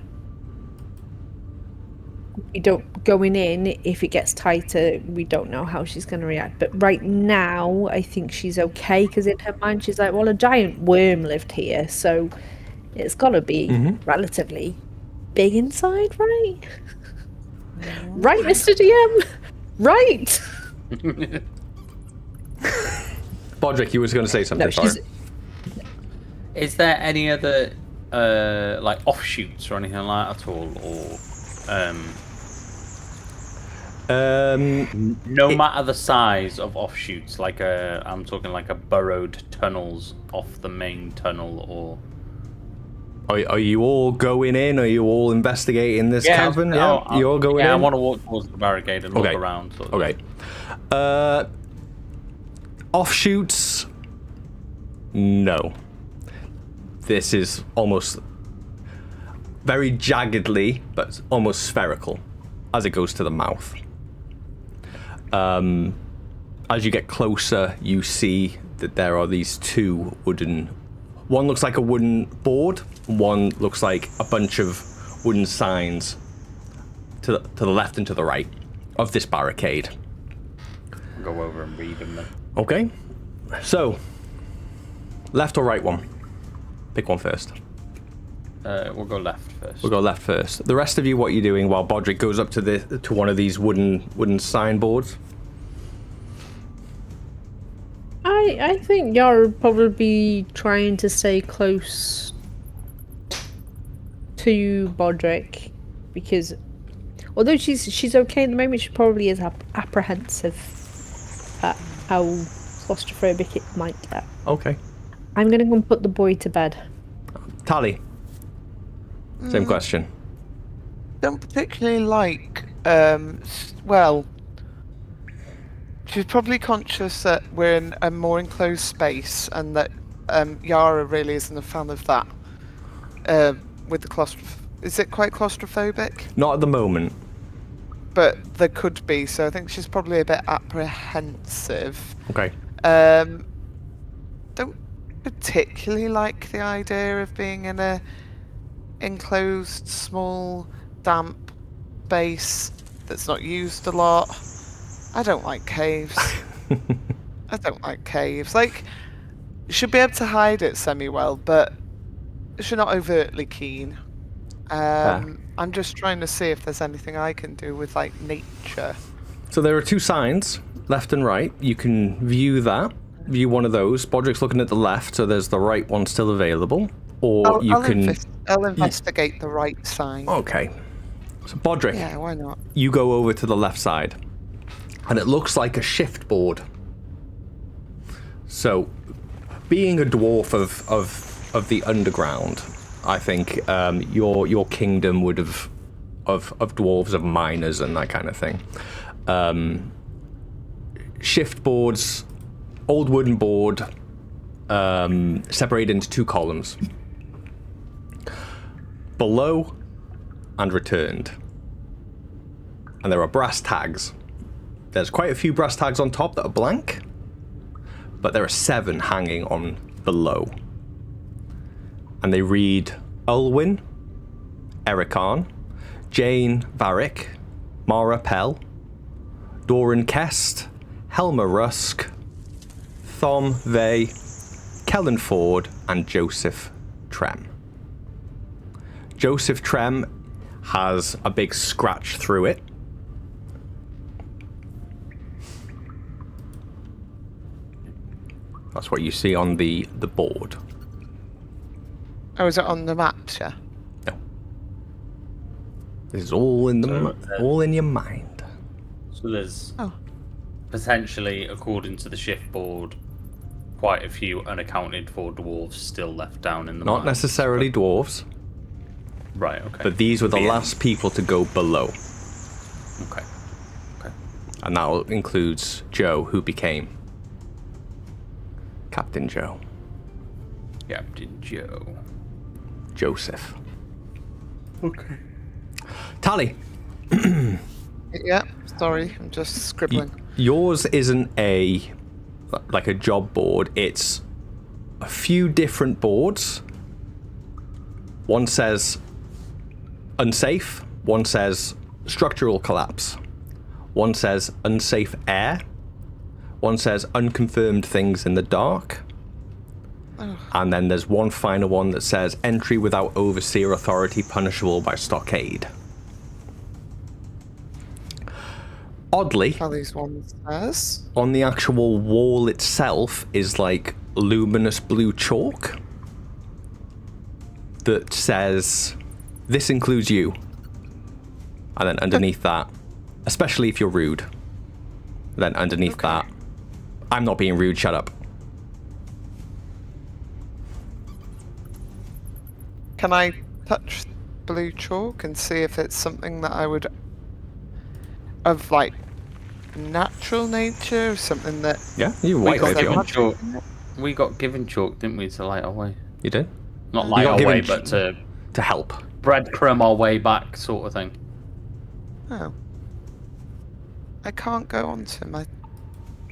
we don't going in. If it gets tighter, we don't know how she's going to react. But right now, I think she's okay because in her mind, she's like, "Well, a giant worm lived here, so it's got to be relatively big inside, right? Right, Mr. DM, right?" Bodrick, you was going to say something. No, she's. Sorry. Is there any other like offshoots or anything like that at all, or no matter the size of offshoots, like I'm talking like a burrowed tunnels off the main tunnel, or Are you all going in? Are you all investigating this cavern? Yeah, you all going in? Yeah, I want to walk towards the barricade and look around. Sort of. Okay. Offshoots? No. This is almost very jaggedly, but almost spherical as it goes to the mouth. As you get closer, you see that there are these two wooden... One looks like a wooden board. One looks like a bunch of wooden signs to the left and to the right of this barricade. I'll go over and read them then. Okay. So, left or right one? Pick one first. We'll go left first. We'll go left first. The rest of you, what are you doing while Bodrick goes up to one of these wooden signboards? I think Yara would probably be trying to stay close to Bodrick because although she's okay at the moment, she probably is apprehensive at how claustrophobic it might get. Okay. I'm gonna go and put the boy to bed. Tally. Same question. Don't particularly like. Well, she's probably conscious that we're in a more enclosed space, and that Yara really isn't a fan of that. With the is it quite claustrophobic? Not at the moment. But there could be, so I think she's probably a bit apprehensive. Okay. Don't particularly like the idea of being in a enclosed, small, damp space that's not used a lot. I don't like caves. I don't like caves. Like, you should be able to hide it semi-well, but she's not overtly keen. I'm just trying to see if there's anything I can do with, like, nature. So there are 2 signs, left and right. You can view that. View one of those. Bodrick's looking at the left, so there's the right one still available. Or I'll investigate the right sign. Okay. So Bodrick, Yeah, why not? you go over to the left side. And it looks like a shift board. So, being a dwarf of the underground, I think your kingdom would have of dwarves, of miners and that kind of thing. Shift boards, old wooden board, separated into 2 columns. Below and returned. And there are brass tags. There's quite a few brass tags on top that are blank, but there are 7 hanging on below. And they read Ulwyn, Erican, Jane Varick, Mara Pell, Doran Kest, Helma Rusk, Thom Vey, Kellen Ford, and Joseph Trem. Joseph Trem has a big scratch through it. That's what you see on the board. Oh, is it on the maps, yeah? No. This is all in all in your mind. So there's Oh. potentially, according to the shift board, quite a few unaccounted for dwarves still left down in the Not mines. necessarily dwarves, Right, okay. but these were the last people to go below. Okay. Okay. And that includes Joe, who became Captain Joe. Captain Joe. Joseph. Okay. Tally, Yeah, sorry, I'm just scribbling. yours isn't like a job board. It's a few different boards. One says unsafe. One says structural collapse. One says unsafe air. One says unconfirmed things in the dark. And then there's one final one that says entry without overseer authority punishable by stockade. Oddly, Sally's one says. on the actual wall itself is like luminous blue chalk that says, this includes you. And then underneath that, especially if you're rude, then underneath that, I'm not being rude, shut up. Can I touch blue chalk and see if it's something that I would... of, like, natural nature, or something that... Yeah, you We wipe got it if you given want. chalk. We got given chalk, didn't we, to light our way? You did? Not light got our given way, but to To help. breadcrumb our way back, sort of thing. Oh. I can't go onto my...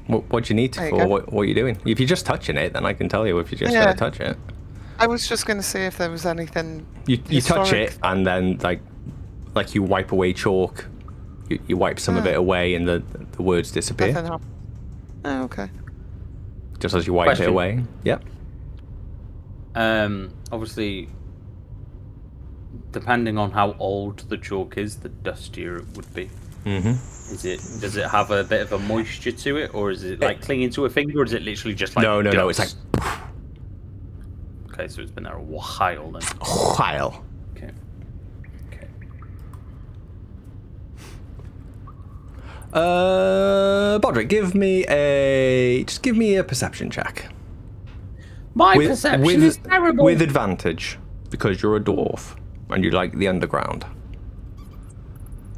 What do you need to There you for? go. What are you doing? If you're just touching it, then I can tell you if you're just Yeah. going to touch it. I was just going to see if there was anything... You touch historic. it, and then like you wipe away chalk. You wipe some of it away, and the words disappear. Nothing happened. Oh, okay. Just as you wipe Question. it away. Yep. Obviously, depending on how old the chalk is, the dustier it would be. Mm-hmm. Does it have a bit of a moisture to it, or is it like clinging to a finger, or is it literally just like No. It's dust? like Okay, so it's been there a while then. while. Okay. Bodrick, give me a perception check. My perception is terrible. With advantage, because you're a dwarf and you like the underground.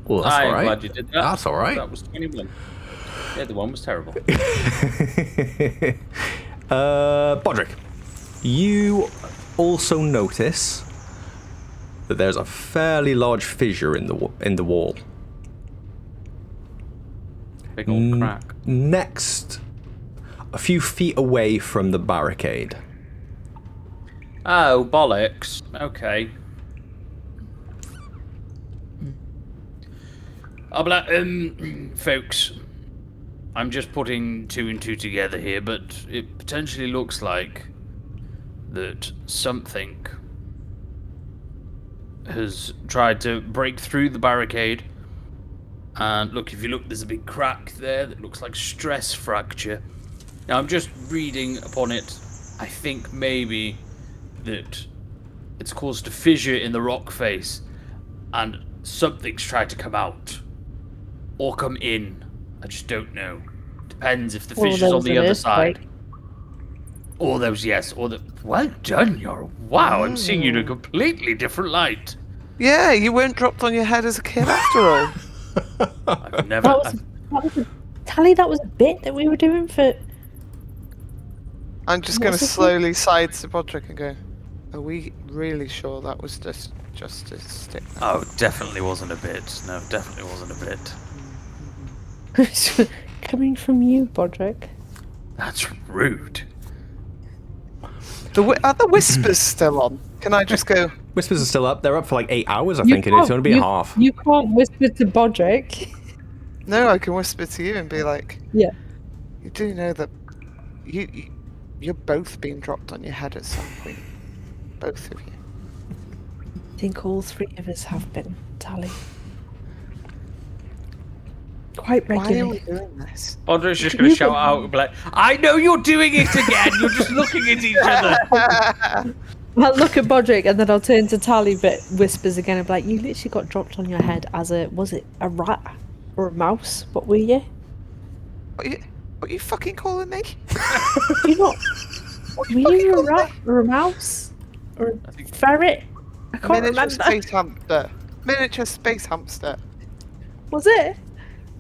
Well, that's all I'm right. glad you did that. That's all right. That was 21. Yeah, the one was terrible. Bodrick, you also notice that there's a fairly large fissure in the wall. Big old crack. Next, a few feet away from the barricade. Oh, bollocks. Okay. I'll be like, folks, I'm just putting two and two together here, but it potentially looks like that something has tried to break through the barricade. And look, if you look, there's a big crack there that looks like stress fracture. Now, I'm just reading upon it. I think maybe that it's caused a fissure in the rock face and something's tried to come out or come in. I just don't know. Depends if the fissure's on the other side. Or those, yes, or the... Well done, Yara. Wow, I'm seeing you in a completely different light. Yeah, you weren't dropped on your head as a kid after all. I've never... That was a bit that we were doing for... I'm just going to slowly side to Bodrick and go, are we really sure that was just a stick? Oh, definitely wasn't a bit. No, definitely wasn't a bit. Coming from you, Bodrick. That's rude. Are the whispers still on? Can I just go? Whispers are still up. They're up for like 8 hours, I think, and it's going to be a half. You can't whisper to Bodrick. No, I can whisper to you and be like, Yeah. you do know that you're both being dropped on your head at some point. Both of you. I think all three of us have been, Tally. Quite Why are we regularly. doing this? Audrey's just going to shout out and be like, I know you're doing it again! You're just looking at each other! I'll look at Bodrick and then I'll turn to Tally, but whispers again and be like, you literally got dropped on your head as was it a rat or a mouse? What were you? What are you fucking calling me? You not? Were you a rat or a mouse? Or a ferret? I can't Miniature remember. space hamster. Miniature space hamster. Was it?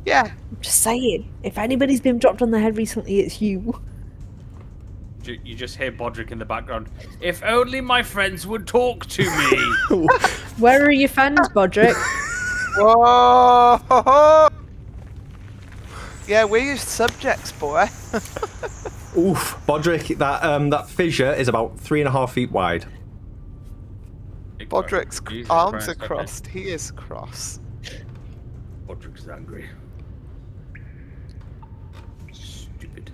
Yeah. I'm just saying, if anybody's been dropped on the head recently, it's you. You just hear Bodrick in the background. If only my friends would talk to me! Where are your fans, Bodrick? Whoa! Yeah, we're your subjects, boy. Oof, Bodrick, that fissure is about 3.5 feet wide. Bodrick's Jesus arms Christ, are crossed. He is cross. Bodrick's angry. Stupid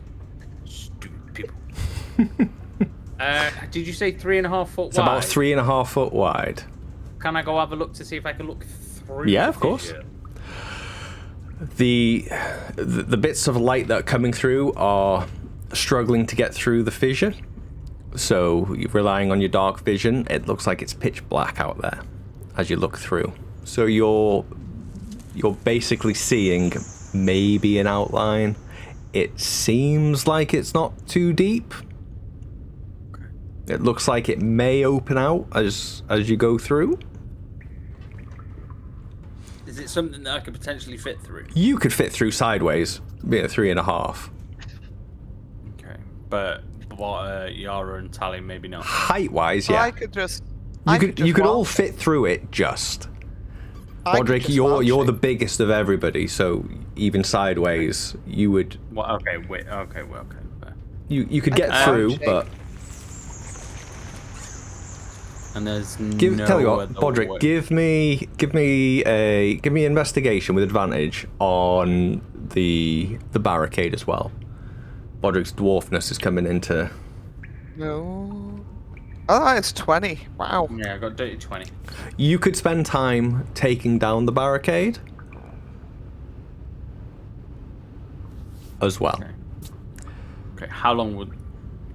people. Did you say 3.5 foot It's wide? about 3.5 foot wide. Can I go have a look to see if I can look through? Yeah, the of course. fissure? The bits of light that are coming through are struggling to get through the fissure. So you're relying on your dark vision. It looks like it's pitch black out there as you look through. So you're basically seeing maybe an outline. It seems like it's not too deep. It looks like it may open out as you go through. Is it something that I could potentially fit through? You could fit through sideways, be at 3.5. Okay, but Yara and Tally maybe not. Height-wise, Well, yeah. I could just. You could all fit through it just. Bodrick, you're the biggest of everybody, so even sideways, you would. Well, okay, wait, okay, well, okay. Fair. You could get can through, shake. but And there's tell you what, Bodrick, give me an investigation with advantage on the barricade as well. Bodrick's dwarfness is coming into. No. Oh, it's 20. Wow. Yeah, I got dirty 20. You could spend time taking down the barricade as well. Okay, how long would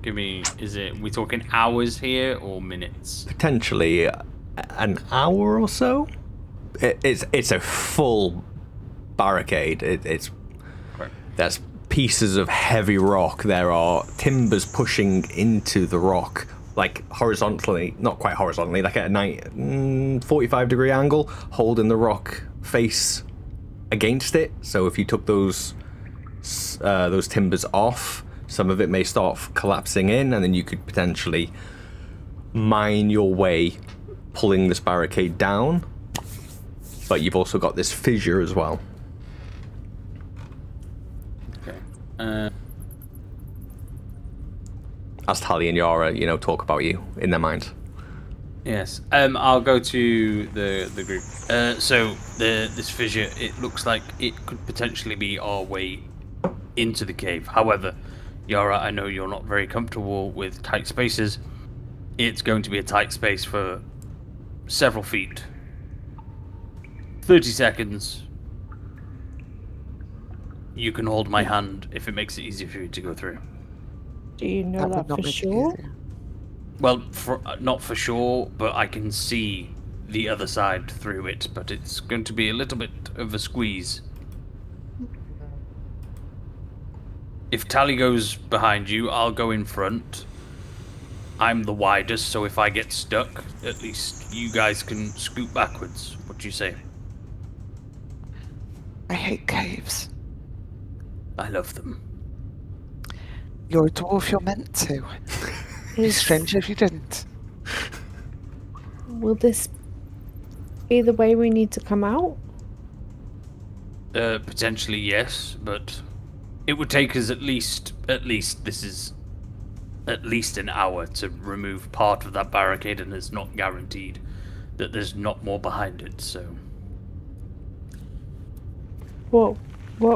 give me? Is it? We talking hours here or minutes? Potentially an hour or so. It's a full barricade. It's Correct. there's pieces of heavy rock. There are timbers pushing into the rock, like horizontally, not quite horizontally, like at a 45-degree angle, holding the rock face against it. So if you took those timbers off, some of it may start collapsing in, and then you could potentially mine your way pulling this barricade down. But you've also got this fissure as well. Okay. As Tali and Yara, talk about you in their minds. Yes. I'll go to the group. So this fissure, it looks like it could potentially be our way into the cave. However, Yara, I know you're not very comfortable with tight spaces. It's going to be a tight space for several feet. 30 seconds. You can hold my hand if it makes it easier for you to go through. Do you know That that would not for make it sure? easier. Well, not for sure, but I can see the other side through it, but it's going to be a little bit of a squeeze. If Tally goes behind you, I'll go in front. I'm the widest, so if I get stuck, at least you guys can scoot backwards. What do you say? I hate caves. I love them. You're a dwarf, you're meant to. It'd be strange if you didn't. Will this be the way we need to come out? Potentially yes, but it would take us at least this is at least an hour to remove part of that barricade, and it's not guaranteed that there's not more behind it, so... What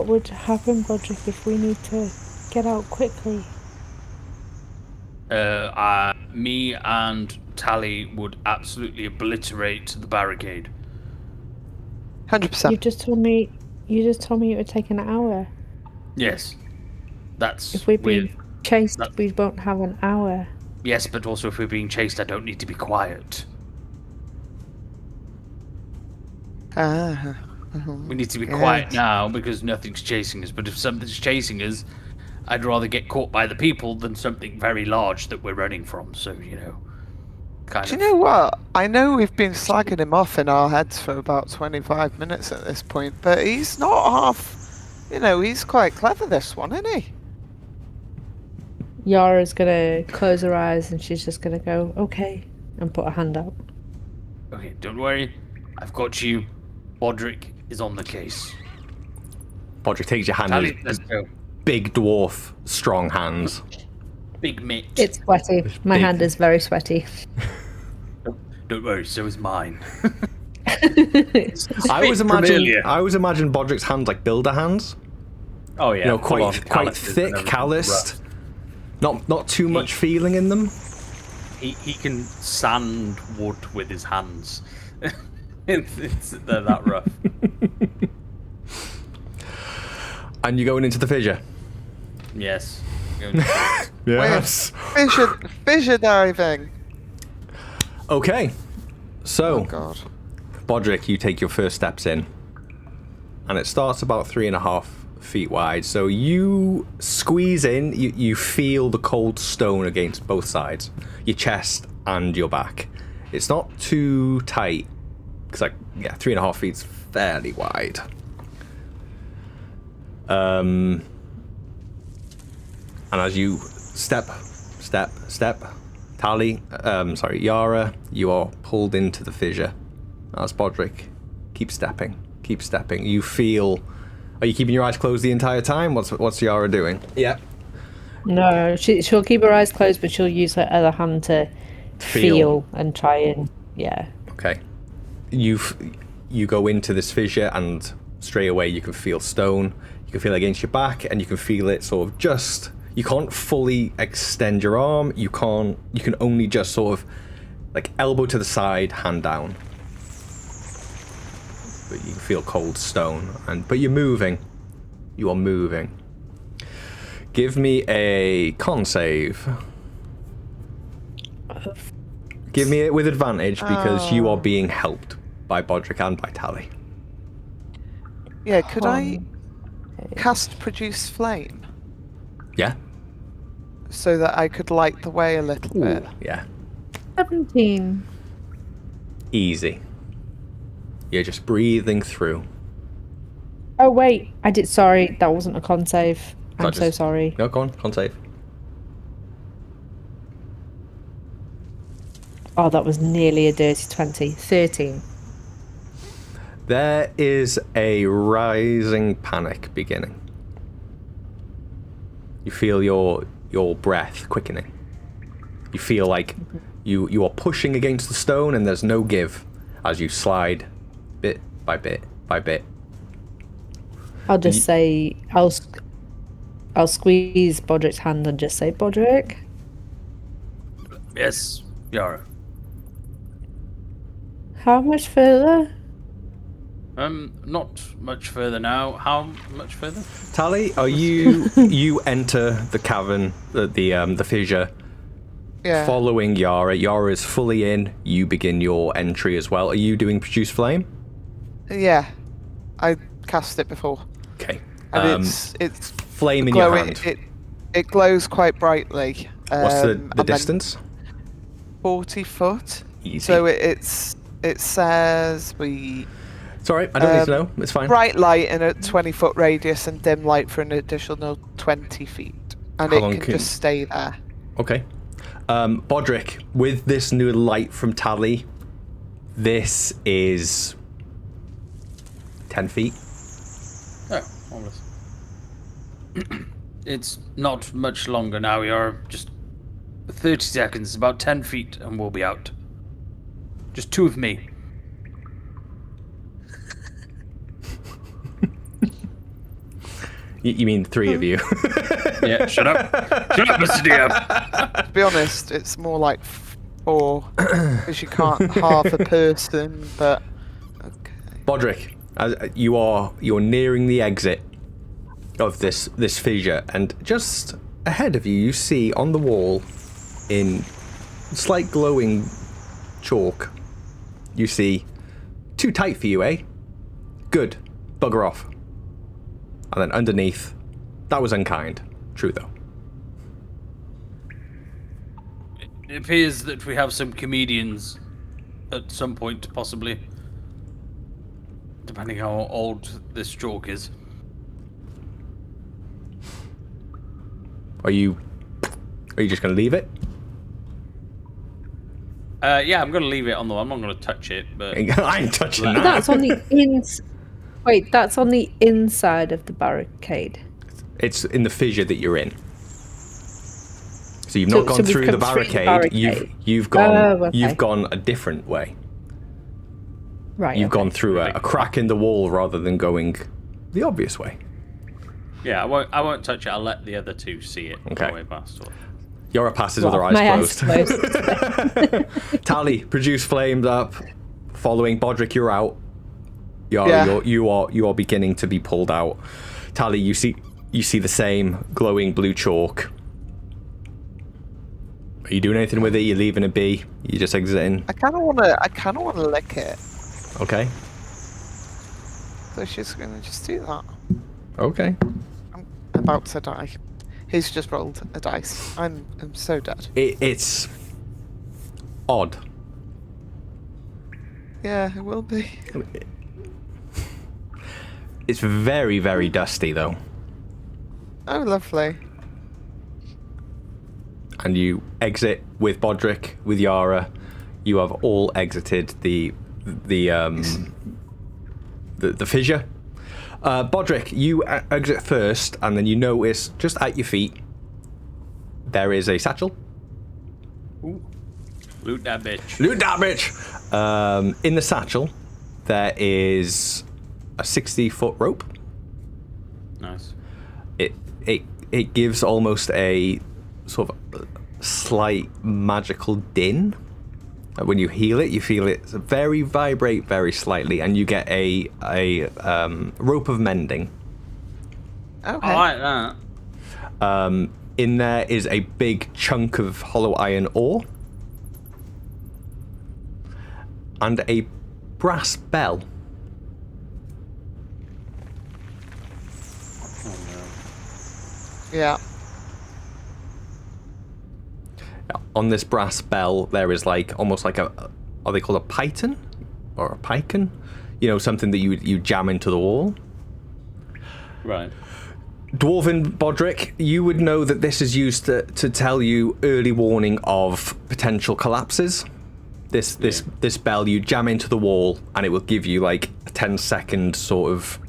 would happen, Bodrick, if we need to get out quickly? Me and Tally would absolutely obliterate the barricade. 100%. You just told me it would take an hour. Yes. That's... If we're being chased, that- we won't have an hour. Yes, but also if we're being chased, I don't need to be quiet. We need to be quiet now because nothing's chasing us, but if something's chasing us, I'd rather get caught by the people than something very large that we're running from, so, kind Do of... you know what? I know we've been slagging him off in our heads for about 25 minutes at this point, but he's not half... he's quite clever, this one, isn't he? Yara's gonna close her eyes and she's just gonna go, okay, and put her hand out. Okay, don't worry. I've got you. Bodrick is on the case. Podrick takes your hand Tally, in let's his go. big dwarf, strong hands. Big mitt. It's sweaty. My big. hand is very sweaty. Don't worry, so is mine. I always from imagine earlier. Bodrick's hands like builder hands. Oh yeah, full on quite calluses and thick, everything. calloused. Not too much feeling in them. He can sand wood with his hands. They're that rough. And you're going into the fissure. Yes. Yes. Fissure diving. Okay. So, Oh god. Bodrick, you take your first steps in. And it starts about 3.5 feet wide. So you squeeze in, you feel the cold stone against both sides. Your chest and your back. It's not too tight. Because 3.5 feet's fairly wide. And as you step, Yara, you are pulled into the fissure. As Bodrick, keep stepping. You feel... Are you keeping your eyes closed the entire time? What's Yara doing? Yeah. No, she'll keep her eyes closed, but she'll use her other hand to feel and try and, yeah. Okay. You go into this fissure and straight away you can feel stone. You can feel it against your back, and you can feel it sort of just... You can't fully extend your arm. You can only just sort of like elbow to the side, hand down. But you can feel cold stone, but you're moving. You are moving. Give me a con save. Give me it with advantage because you are being helped by Bodrick and by Tally. Yeah, could I cast Produce Flame Yeah. so that I could light the way a little bit? Yeah. 17. Easy. You're just breathing through. Oh wait, I did. Sorry, that wasn't a con save. I'm Not so just- sorry. No, go on. Con save. Oh, that was nearly a dirty 20. 13. There is a rising panic beginning. You feel your breath quickening. You feel like you are pushing against the stone and there's no give as you slide bit by bit by bit. I'll just say I'll squeeze Bodrick's hand and just say, Bodrick, Yes, Yara. how much further? Not much further now. How much further? Tally, are you enter the cavern, the fissure, Yeah. following Yara. Yara is fully in. You begin your entry as well. Are you doing Produce Flame? Yeah. I cast it before. Okay. And it's flame in your glowing. hand. It glows quite brightly. What's the and then distance? 40 foot. Easy. So it says we It's alright, I don't need to know. It's fine. bright light in a 20-foot radius and dim light for an additional 20 feet. And How it long can can- just stay there. Okay. Bodrick, with this new light from Tally, this is 10 feet. Oh, almost. It's not much longer now. You're just 30 seconds, about 10 feet, and we'll be out. Just two of me. You mean three of you? Yeah, shut up. Shut up, Mr. DM. To be honest, it's more like 4 because you can't half a person. But okay. Bodrick, as you're nearing the exit of this fissure, and just ahead of you, you see on the wall, in slight glowing chalk, you see, "Too tight for you, eh? Good, bugger off." And then underneath, "That was unkind. True though." It appears that we have some comedians at some point, possibly. Depending how old this chalk is. Are you just gonna leave it? Yeah, I'm going to leave it on the. I'm not going to touch it, but I ain't touching that. That's on the Wait, that's on the inside of the barricade. It's in the fissure that you're in. So you've not So gone we've through the come through the barricade. barricade. You've gone Oh, okay. you've gone a different way. Right. You've okay. gone through a crack in the wall rather than going the obvious way. yeah, I won't touch it. I'll let the other two see it Okay. on the way past. Yara passes Well, with her my eyes eyes closed. closed. Tally, produce flames up. Following Bodrick, you're out. Yara, Yeah. you are beginning to be pulled out. Tally, you see the same glowing blue chalk. Are you doing anything with it? You're leaving it be? You just exiting? I kind of wanna lick it. Okay. So she's gonna just do that. Okay. I'm about to die. He's just rolled a dice. I'm so dead. It's odd. Yeah, it will be. It's very, very dusty though. Oh, lovely. And you exit with Bodrick, with Yara. You have all exited the fissure. Bodrick, you exit first, and then you notice just at your feet there is a satchel. Ooh. Loot that bitch. Loot that bitch. In the satchel, there is a 60-foot rope. Nice. It gives almost a sort of slight magical din. When you heal it, you feel it vibrate very slightly, and you get a rope of mending. Okay. I like that. In there is a big chunk of hollow iron ore and a brass bell. Yeah. On this brass bell, there is like almost like a, are they called a python or a picon? You know, something that you jam into the wall. Right. Dwarven Bodrick, you would know that this is used to tell you early warning of potential collapses. This bell you jam into the wall, and it will give you like a 10-second sort of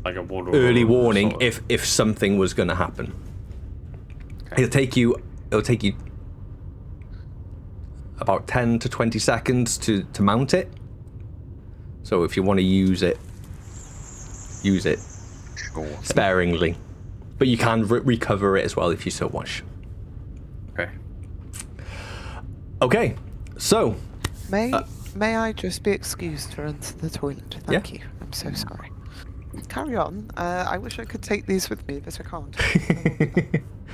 Like a early warning sort of. if something was going to happen. Okay. It'll take you about 10 to 20 seconds to mount it. So if you want to use it Sure. sparingly. But you can recover it as well if you so wish. Okay. Okay, so May I just be excused to run to the toilet? Thank you. I'm so sorry. Carry on. I wish I could take these with me, but I can't.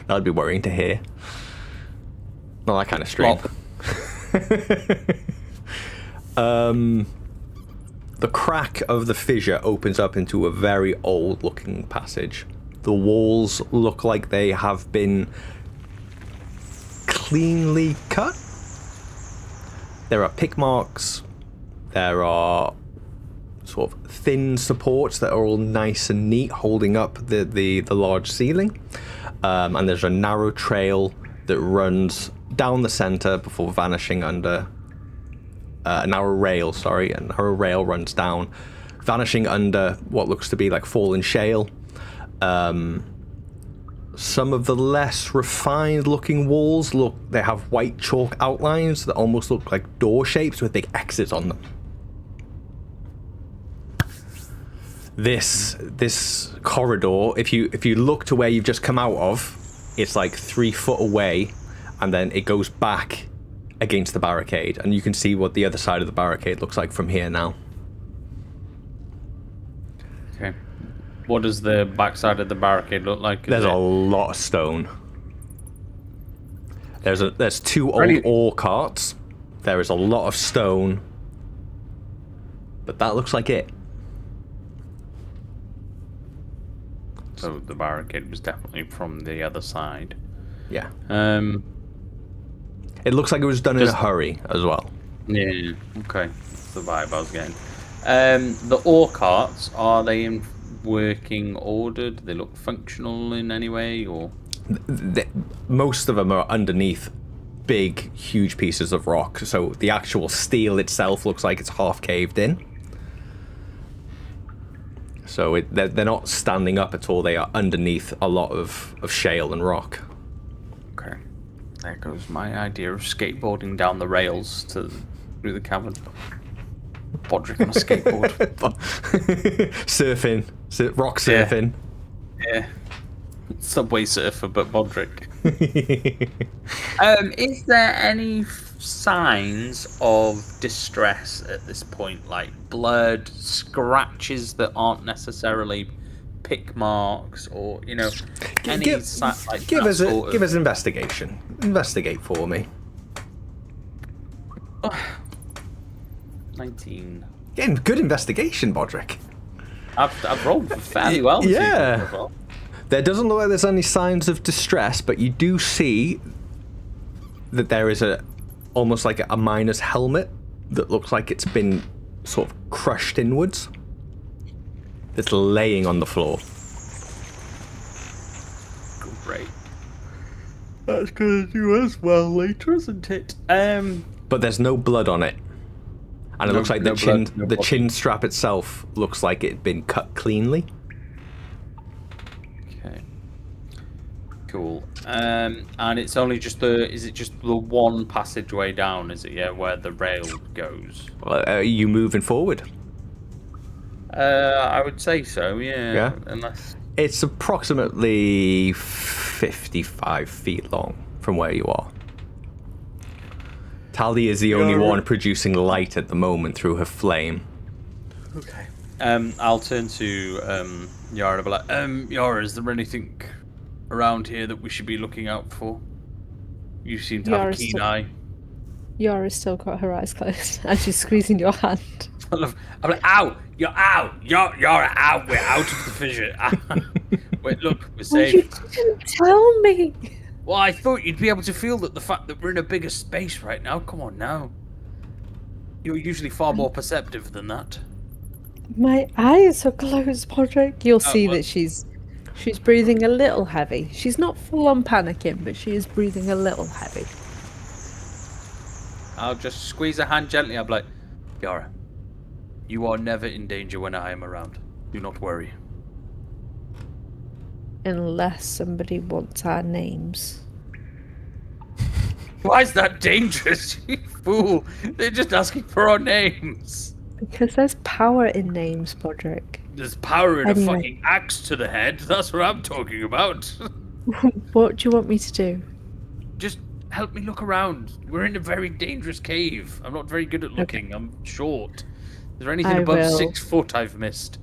that'd be worrying to hear. Not that kind of stream. The crack of the fissure opens up into a very old-looking passage. The walls look like they have been cleanly cut. There are pick marks. There are sort of thin supports that are all nice and neat, holding up the large ceiling. And there's a narrow trail that runs down the center before vanishing under a narrow rail runs down, vanishing under what looks to be like fallen shale. Some of the less refined looking walls they have white chalk outlines that almost look like door shapes with big X's on them. This corridor, if you look to where you've just come out of, it's like 3 foot away, and then it goes back against the barricade, and you can see what the other side of the barricade looks like from here now. Okay. What does the backside of the barricade look like? There's a lot of stone. There's 2 old ore carts. There is a lot of stone, but that looks like it. So the barricade was definitely from the other side. Yeah. It looks like it was done in a hurry as well. Yeah. Okay. That's the vibe I was getting. The ore carts, are they in working order? Do they look functional in any way, or? Most of them are underneath big, huge pieces of rock. So the actual steel itself looks like it's half caved in. So they're not standing up at all. They are underneath a lot of shale and rock. Okay. There goes my idea of skateboarding down the rails through the cavern. Bodrick on a skateboard. Surfing. Rock surfing. Yeah. Subway surfer, but Bodrick. Is there any signs of distress at this point? Like blood, scratches that aren't necessarily pick marks, or, you know, any Give us an investigation. Investigate for me. 19. Again, good investigation, Bodrick. I've rolled fairly well. Yeah. So far. There doesn't look like there's any signs of distress, but you do see that there is almost like a miner's helmet that looks like it's been sort of crushed inwards. That's laying on the floor. Great. That's gonna do us well later, isn't it? But there's no blood on it. And it looks like the blood, chin strap itself looks like it had been cut cleanly. Okay. Cool. And it's only just is it just the one passageway down, is it, where the rail goes? Are you moving forward? I would say so, yeah. Yeah? Unless... It's approximately 55 feet long from where you are. Talia is the only one producing light at the moment through her flame. Okay. I'll turn to Yara and be like, Yara, is there anything around here that we should be looking out for? You seem to have a keen eye. Yara's still got her eyes closed and she's squeezing your hand. I'm like, ow! You're out! You're out! We're out of the fissure. Wait, look, we're Well, you safe. didn't tell me. Well, I thought you'd be able to feel that the fact that we're in a bigger space right now. Come on now. You're usually far more perceptive than that. My eyes are closed, Podrick. You'll see well- that she's breathing a little heavy. She's not full on panicking, but she is breathing a little heavy. I'll just squeeze her hand gently. I'll be like, Yara, you are never in danger when I am around. Do not worry. Unless somebody wants our names. Why is that dangerous, you fool? They're just asking for our names. Because there's power in names, Podrick. There's power in a Anyway. fucking axe to the head. That's what I'm talking about. What do you want me to do? Just help me look around. We're in a very dangerous cave. I'm not very good at looking. I'm short. Is there anything I above will. 6 foot I've missed?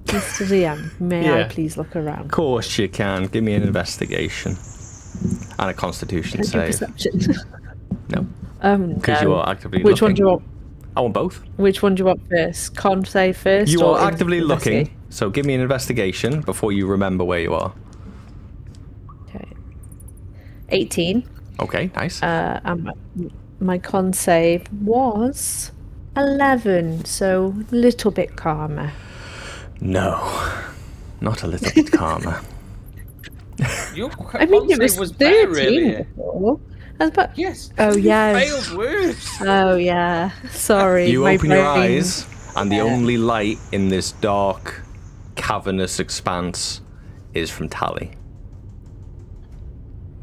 Mr. Liam, may I Yeah. please look around? Of course you can. Give me an investigation. And a constitution Can I do save. perception? No. No. Because you are actively Which one looking. do you want? I want both. Which one do you want first? Con save first? You or are actively looking, investigate? so give me an investigation before you remember where you are. Okay. 18. Okay, nice. And my con save was 11, so a little bit calmer. No. Not a little bit calmer. Your I mean, it concept was better 13 earlier. before. I was about- Yes. Oh, you yeah. failed worse. Oh, yeah. Sorry. You my open your brain- eyes, and the only light in this dark, cavernous expanse is from Tally.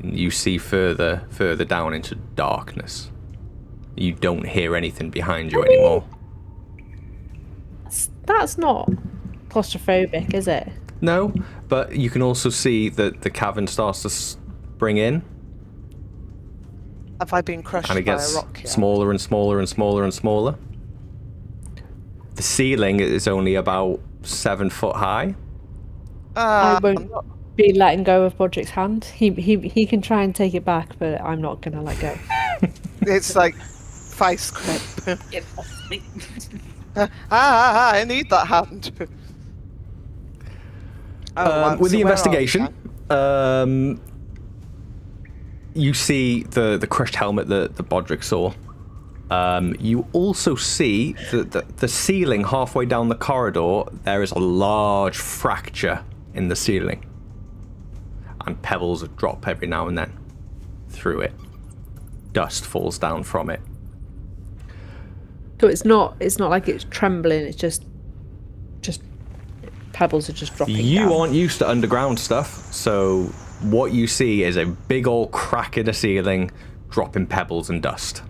You see further down into darkness. You don't hear anything behind you anymore. That's not claustrophobic, is it? No, but you can also see that the cavern starts to spring in, Have I been crushed and it by gets a rock yet? smaller and smaller and smaller and smaller. The ceiling is only about 7 foot high. I I'm won't not- be letting go of Bodrick's hand. He can try and take it back, but I'm not going to let go. It's like vice grip. I need that hand. With so the where are we investigation, now? you see the crushed helmet that Bodrick saw. You also see the ceiling halfway down the corridor. There is a large fracture in the ceiling, and pebbles drop every now and then through it. Dust falls down from it. So it's not like it's trembling. It's just pebbles are just dropping You down. aren't used to underground stuff, so what you see is a big old crack in the ceiling, dropping pebbles and dust.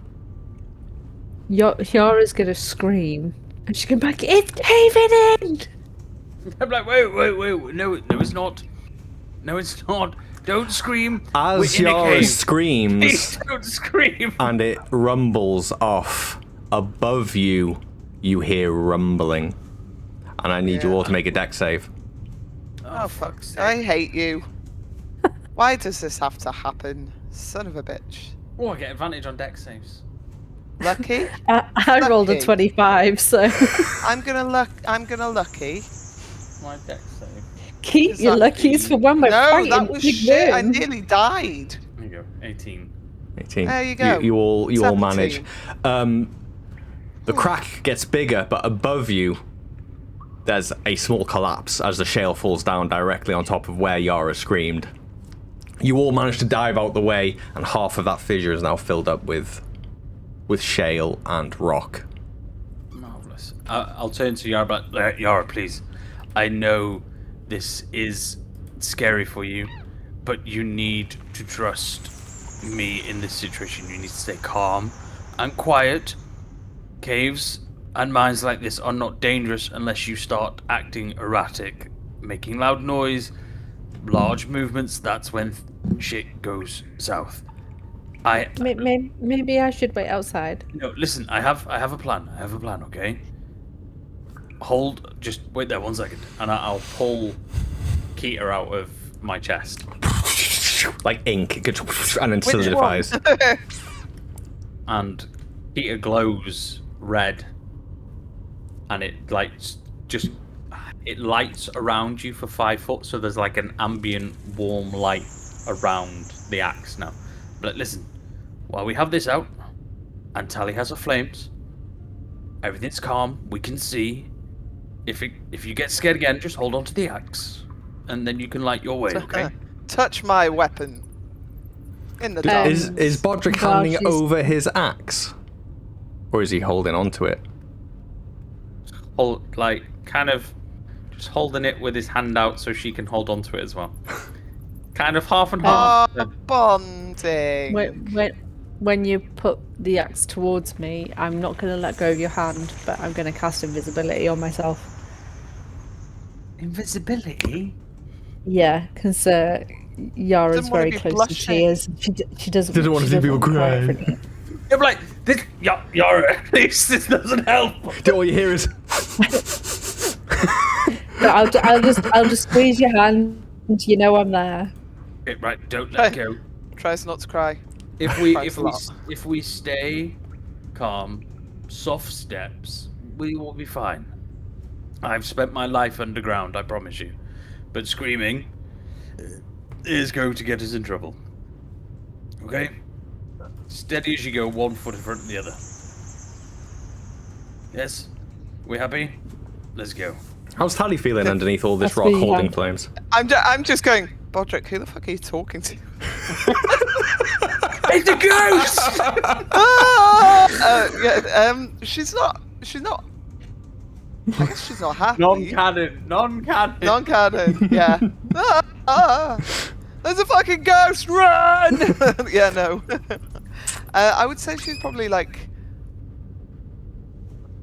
Yara's gonna scream, and she's going back. It's caving in. I'm like, wait. No, it's not. No, it's not. Don't scream. As We're in a Yara cave. screams, Please don't scream. and it rumbles off above you, you hear rumbling, and I need you all to make a dex save. Oh, fuck. I hate you. Why does this have to happen? Son of a bitch. Oh, I get advantage on dex saves. Lucky? I rolled a Lucky. 25, so I'm gonna lucky. My dex save. keep your Lucky. luckies for when we're No, fighting that was big shit. I worms. nearly died. There you go. 18. 18. There you go. You all 17. manage. The crack gets bigger, but above you, there's a small collapse as the shale falls down directly on top of where Yara screamed. You all manage to dive out the way, and half of that fissure is now filled up with shale and rock. Marvelous. I'll turn to Yara. But Yara, please. I know this is scary for you, but you need to trust me in this situation. You need to stay calm and quiet. Caves and mines like this are not dangerous unless you start acting erratic, making loud noise, large movements. That's when shit goes south. Maybe I should wait outside. No, listen. I have a plan. Okay. Hold. Just wait there 1 second, and I'll pull Keita out of my chest. Like ink, and then Which one? solidifies. And Keita glows red, and it like just it lights around you for 5 foot, so there's like an ambient warm light around the axe now. But listen, while we have this out, and Tally has her flames, everything's calm, we can see. If you get scared again, just hold on to the axe, and then you can light your way, okay? Touch my weapon. In the dark. Is Bodrick while handing she's- over his axe? Or is he holding on to it? Hold, like, kind of just holding it with his hand out so she can hold on to it as well. Kind of half and half. Bonding. When you put the axe towards me, I'm not going to let go of your hand, but I'm going to cast invisibility on myself. Invisibility? Yeah, because Yara's Doesn't wanna very be close to blushing. tears. She doesn't wanna see people cry in crying. front of you. You're like, this, this doesn't help. All you hear is. But I'll just squeeze your hand. You know I'm there. Okay, right, don't let go. Tries not to cry. If we Thanks a lot. if we stay calm, soft steps, we will be fine. I've spent my life underground, I promise you. But screaming is going to get us in trouble. Okay? Steady as you go, 1 foot in front of the other. Yes? We happy? Let's go. How's Tally feeling underneath all this That's rock really holding hard. flames? I'm just going, Bodrick, who the fuck are you talking to? It's a ghost! She's not. I guess she's not happy. Non-canon. Non-canon. Yeah. There's a fucking ghost! Run! Yeah, no. I would say she's probably like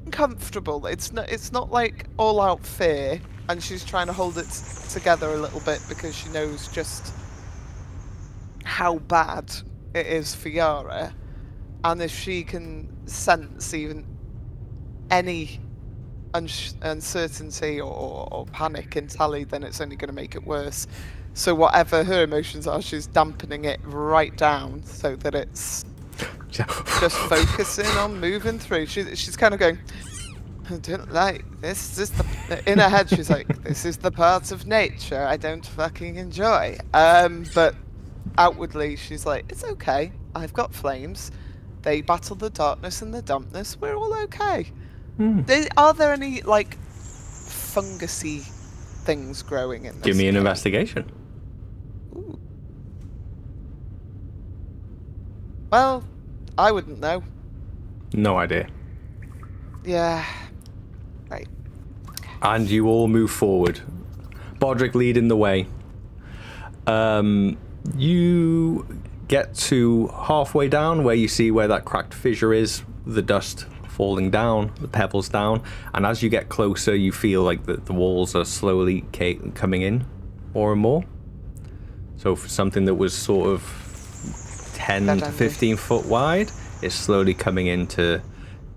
uncomfortable. It's not like all-out fear, and she's trying to hold it together a little bit because she knows just how bad it is for Yara, and if she can sense even any uncertainty or panic in Tally, then it's only going to make it worse. So whatever her emotions are, she's dampening it right down so that it's just focusing on moving through. She's kind of going, I don't like this. In her head, she's like, this is the part of nature I don't fucking enjoy. But outwardly, she's like, it's okay. I've got flames. They battle the darkness and the dampness. We're all okay. Are there any like fungusy things growing in this? Give me an investigation. Ooh. Well, I wouldn't know. No idea. Yeah. Right. And you all move forward. Bodrick leading the way. You get to halfway down where you see where that cracked fissure is, the dust falling down, the pebbles down, and as you get closer you feel like the walls are slowly coming in more and more. So for something that was sort of 10 to 15 foot wide, it's slowly coming into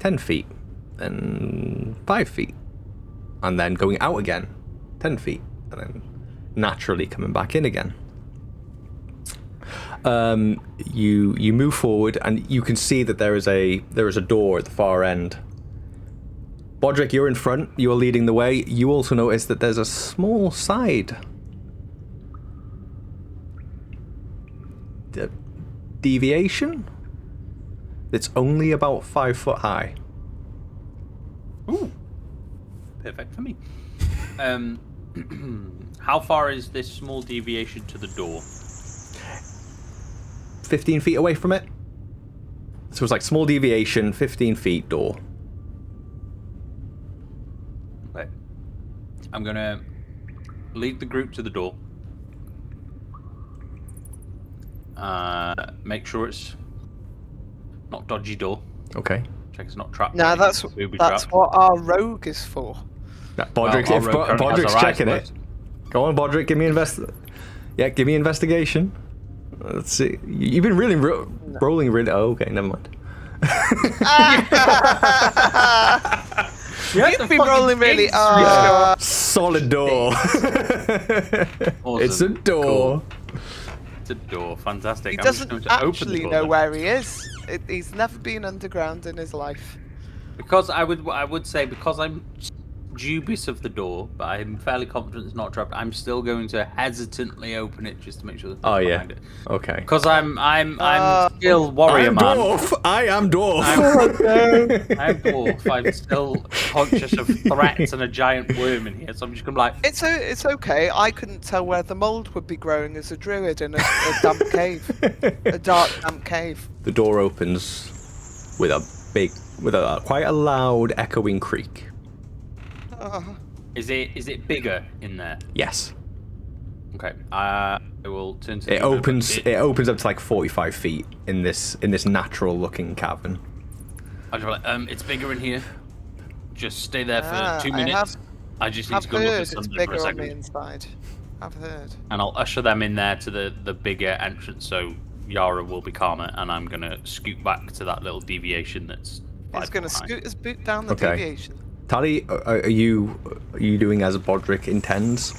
10 feet, then 5 feet, and then going out again, 10 feet, and then naturally coming back in again. You move forward, and you can see that there is a door at the far end. Bodrick, you're in front. You're leading the way. You also notice that there's a small side deviation that's only about 5 foot high. Ooh, perfect for me. How far is this small deviation to the door? 15 feet away from it. So it's like small deviation, 15 feet, door. Okay. I'm gonna lead the group to the door. Make sure it's not dodgy door. Okay. Check it's not trapped. Now that's trapped. what our rogue is for. Bodrick's, Well, if our rogue currently has Bodrick's our eyes checking it. closed. Go on, Bodrick, give me give me investigation. Let's see. You've been really rolling really. Oh, okay, never mind. You've been rolling really. Solid door. It's a door. Cool. It's a door. Fantastic. He I'm just doesn't going to open the actually door know then. where he is. He's never been underground in his life. Because I would say because I'm dubious of the door, but I'm fairly confident it's not trapped. I'm still going to hesitantly open it just to make sure that Oh there's yeah. behind it. Okay. Because I'm still warrior I'm man. dwarf. I am dwarf. I'm dwarf. I'm still conscious of threats and a giant worm in here, so I'm just gonna be like, It's okay. I couldn't tell where the mold would be growing as a druid in a damp cave, a dark damp cave. The door opens with quite a loud echoing creak. is it bigger in there? Yes. Okay. I will turn to. It opens up to like 45 feet in this natural looking cavern. I'll just be like, it's bigger in here. Just stay there for 2 I minutes. I just need I've to go look heard at it's something for bigger a on the second. inside. I've heard. And I'll usher them in there to the bigger entrance, so Yara will be calmer, and I'm gonna scoot back to that little deviation that's. He's going to scoot his boot down the Okay. deviation. Tally, are you doing as Bodrick intends?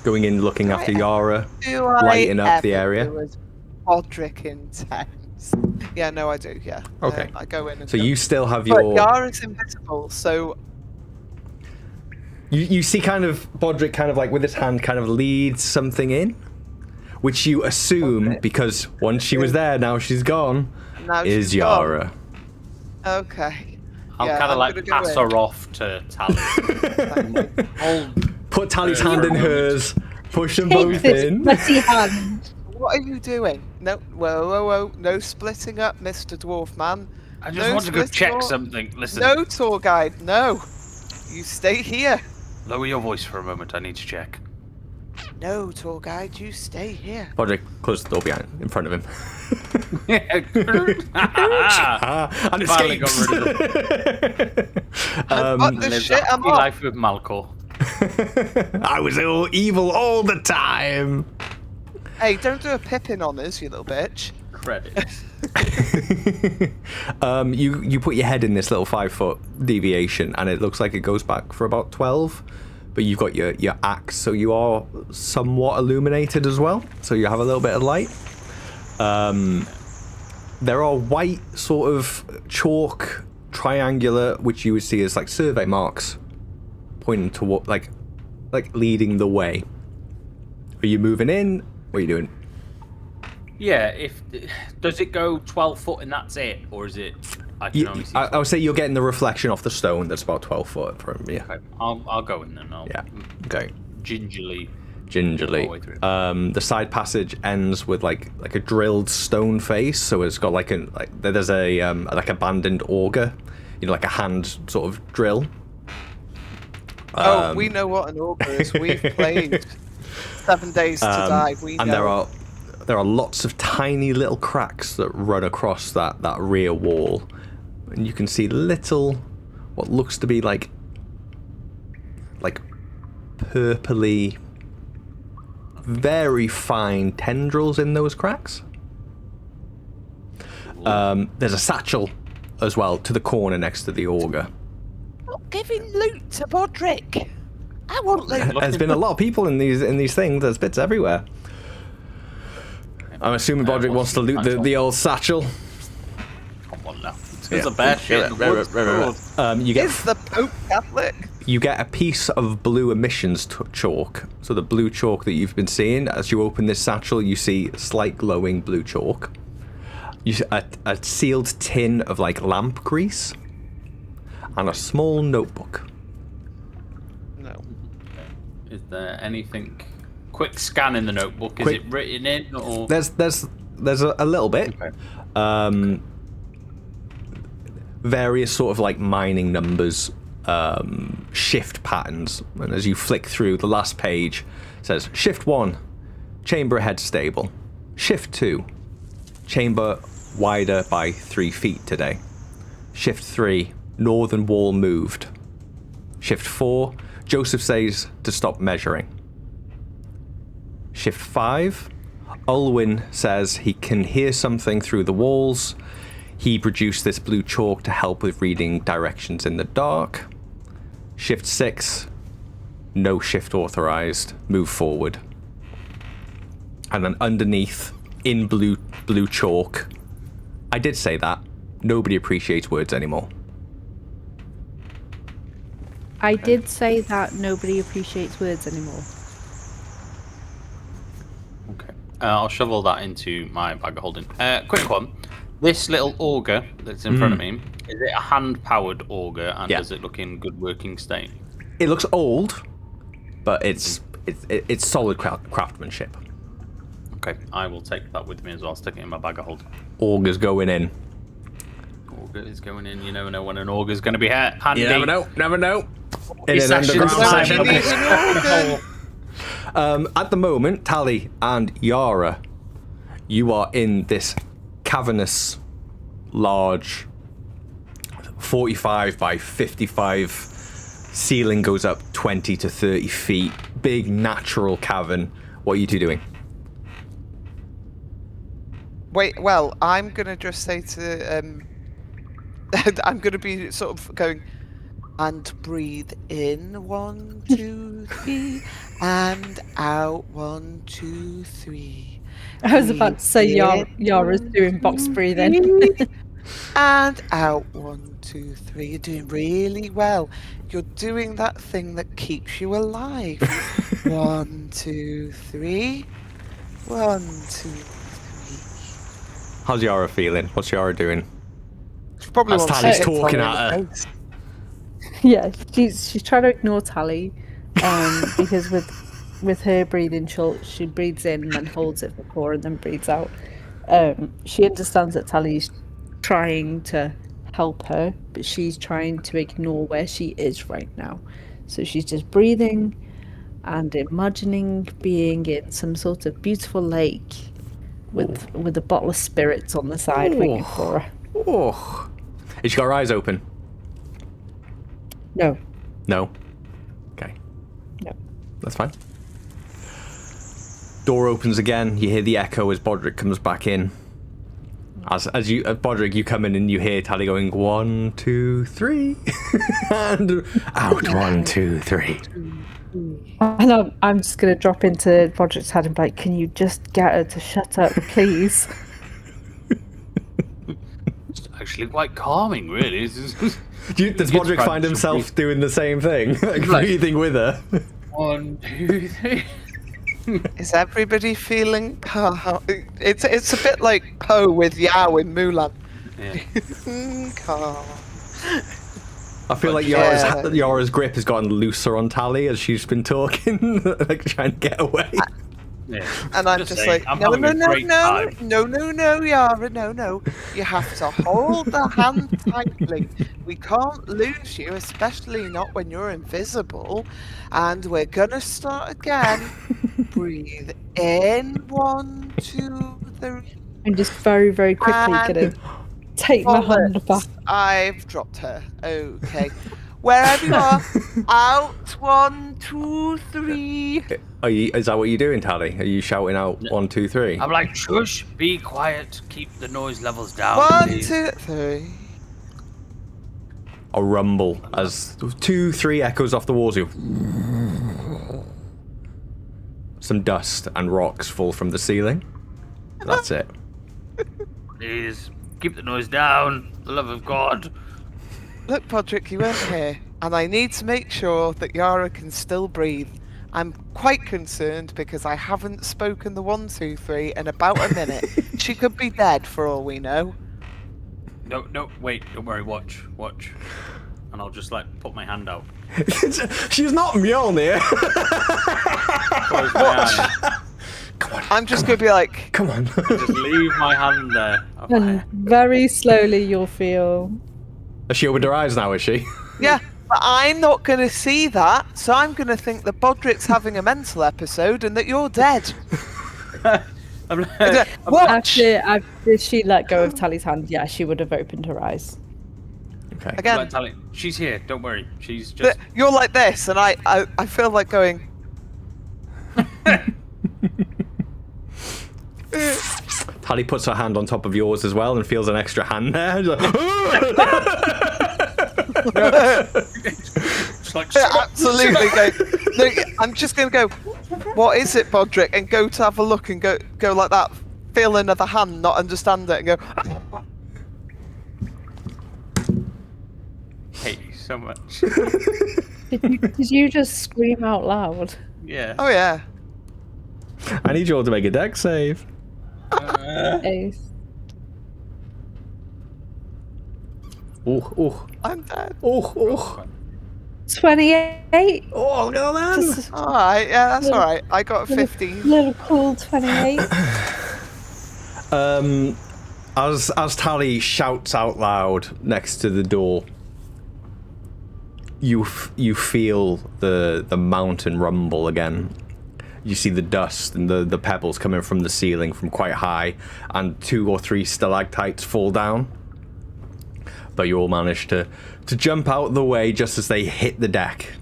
Going in, looking after Yara, Do I lighting up the ever area. do as Bodrick intends? Yeah, no, I do. Yeah. Okay. I go in. And So go. you still have But your. Yara's invisible, so You see kind of Bodrick kind of like with his hand kind of leads something in, which you assume Okay. because once she was there, now she's gone, now is she's gone. Yara. Okay. I'll Yeah, kind of I'm like gonna go pass in. her off to Tally. Put Tally's hand in hers, push them Take both this in. messy hand. What are you doing? No, whoa. No splitting up, Mr. Dwarf Man. I just No want to go split check or- something. Listen, No tour guide, no. You stay here. lower your voice for a moment. I need to check. No tour guide, you stay here. Bodrick closed the door in front of him. And Finally got escapes. rid of them. What the Lives shit? a I'm happy off. life with Malcor. I was all evil all the time. Hey, don't do a Pippin on us, you little bitch. Credit. You put your head in this little 5-foot deviation, and it looks like it goes back for about 12. But you've got your axe, so you are somewhat illuminated as well. So you have a little bit of light. There are white sort of chalk triangular, which you would see as like survey marks, pointing toward like leading the way. Are you moving in? What are you doing? Yeah, does it go 12 foot and that's it, or is it? I can only see. I would say you're getting the reflection off the stone that's about 12 foot from you. Okay, I'll go in then. I'll Yeah. Okay. gingerly. Gingerly. All the way through. The side passage ends with like a drilled stone face, so it's got there's a like abandoned auger, like a hand sort of drill. Oh, we know what an auger is. We've played 7 Days to Die. We know. And there are lots of tiny little cracks that run across that rear wall, and you can see little, what looks to be like purpley, very fine tendrils in those cracks. There's a satchel as well to the corner next to the auger. Not giving loot to Bodrick. I want loot. There's been a lot of people in these things. There's bits everywhere. I'm assuming Bodrick wants to loot the old satchel. Come on now. There's a bear shit in the woods. You get Is the Pope Catholic? you get a piece of blue emissions chalk. So the blue chalk that you've been seeing, as you open this satchel, you see slight glowing blue chalk. You see a sealed tin of like lamp grease, and a small notebook. No. Is there anything? Quick scan in the notebook. Is Quick- it written in or? There's a little bit. Okay. Various sort of like mining numbers, shift patterns, and as you flick through, the last page says shift 1, chamber head stable. Shift 2, chamber wider by 3 feet today. Shift 3, northern wall moved. Shift 4, Joseph says to stop measuring. Shift 5, Ulwin says he can hear something through the walls. He produced this blue chalk to help with reading directions in the dark. Shift 6, no shift authorized, move forward. And then underneath, in blue chalk, I did say that, nobody appreciates words anymore. I did say that nobody appreciates words anymore. Okay. I'll shovel that into my bag of holding. Quick one. This little auger that's in front of me, is it a hand-powered auger, and Yeah. does it look in good working state? It looks old, but it's solid craftsmanship. Okay, I will take that with me as well. Stick it in my bag of holding. Auger's going in. Auger is going in. You never know when an auger's going to be handy. You never know. In an Sessions underground time. session. At the moment, Tally and Yara, you are in this cavernous, large, 45 by 55 ceiling, goes up 20 to 30 feet, big natural cavern. What are you two doing? Wait, well, I'm going to just say to... I'm going to be sort of going... And breathe in, 1, 2, 3, and out, 1, 2, 3. I was about to say Yara's doing box breathing. And out, 1, 2, 3. You're doing really well. You're doing that thing that keeps you alive. 1, 2, 3. 1, 2, 3. How's Yara feeling? What's Yara doing? She probably As wants to Tally's hit talking Tally at in the her. face. Yeah, she's trying to ignore Tally, because with her breathing, she breathes in and then holds it for 4 and then breathes out. She understands that Tally's trying to help her, but she's trying to ignore where she is right now. So she's just breathing and imagining being in some sort of beautiful lake with a bottle of spirits on the side waiting for her. Oh. Has she got her eyes open? No. No. Okay. No. That's fine. Door opens again. You hear the echo as Bodrick comes back in. As you, Bodrick, you come in and you hear Tally going 1, 2, 3, and out 1, 2, 3. And I'm just gonna drop into Bodrick's head and be like, "Can you just get her to shut up, please?" It's actually quite calming, really. Does Good Bodrick find practice. himself doing the same thing, like breathing with her? 1, 2, 3. Is everybody feeling calm? It's a bit like Poe with Yao in Mulan. Yeah. Calm. I feel like Yeah. Yara's grip has gotten looser on Tally as she's been talking, like trying to get away. Yeah. And I'm just saying, like, I'm no, having no, a no, great no, time. no, Yara, no. You have to hold the hand tightly. We can't lose you, especially not when you're invisible. And we're gonna start again. Breathe in, 1, 2, 3. I'm just very, very quickly And gonna take my hand back. Bollocks. I've dropped her. Okay. Wherever you are, out, 1, 2, 3. Is that what you're doing, Tally? Are you shouting out 1, 2, 3? I'm like, shush, be quiet, keep the noise levels down. 1, please. 2, 3. A rumble as 2, 3 echoes off the walls. Some dust and rocks fall from the ceiling. That's it. Please, keep the noise down, for the love of God. Look, Podrick, you weren't here, and I need to make sure that Yara can still breathe. I'm quite concerned because I haven't spoken the 1, 2, 3 in about a minute. She could be dead for all we know. No, wait, don't worry, watch. And I'll just, like, put my hand out. She's not Mjolnir. Close my eyes. I'm just going to be like, Come on. Just leave my hand there. And very slowly you'll feel. Has she opened her eyes now, is she? yeah, but I'm not going to see that, so I'm going to think that Bodrick's having a mental episode and that you're dead. I'm like, Watch! After she let go of Tally's hand, yeah, she would have opened her eyes. Okay. Again, like, Tally, she's here, don't worry. She's just... you're like this, and I feel like going, Tally puts her hand on top of yours as well and feels an extra hand there. She's like, Just like, absolutely go. No, I'm just going to go, what is it, Bodrick? And go to have a look and go like that. Feel another hand, not understand it, and go, hate you so much. Did you just scream out loud? Yeah. Oh yeah. I need you all to make a deck save. Ace. Oh, I'm dead. oh. 28. Oh, look at that. Just All right. Yeah, that's Little- all right. I got a 15. little cool 28. As Tally shouts out loud next to the door, you feel the mountain rumble again. You see the dust and the pebbles coming from the ceiling from quite high, and 2 or 3 stalactites fall down. But you all manage to jump out the way just as they hit the deck.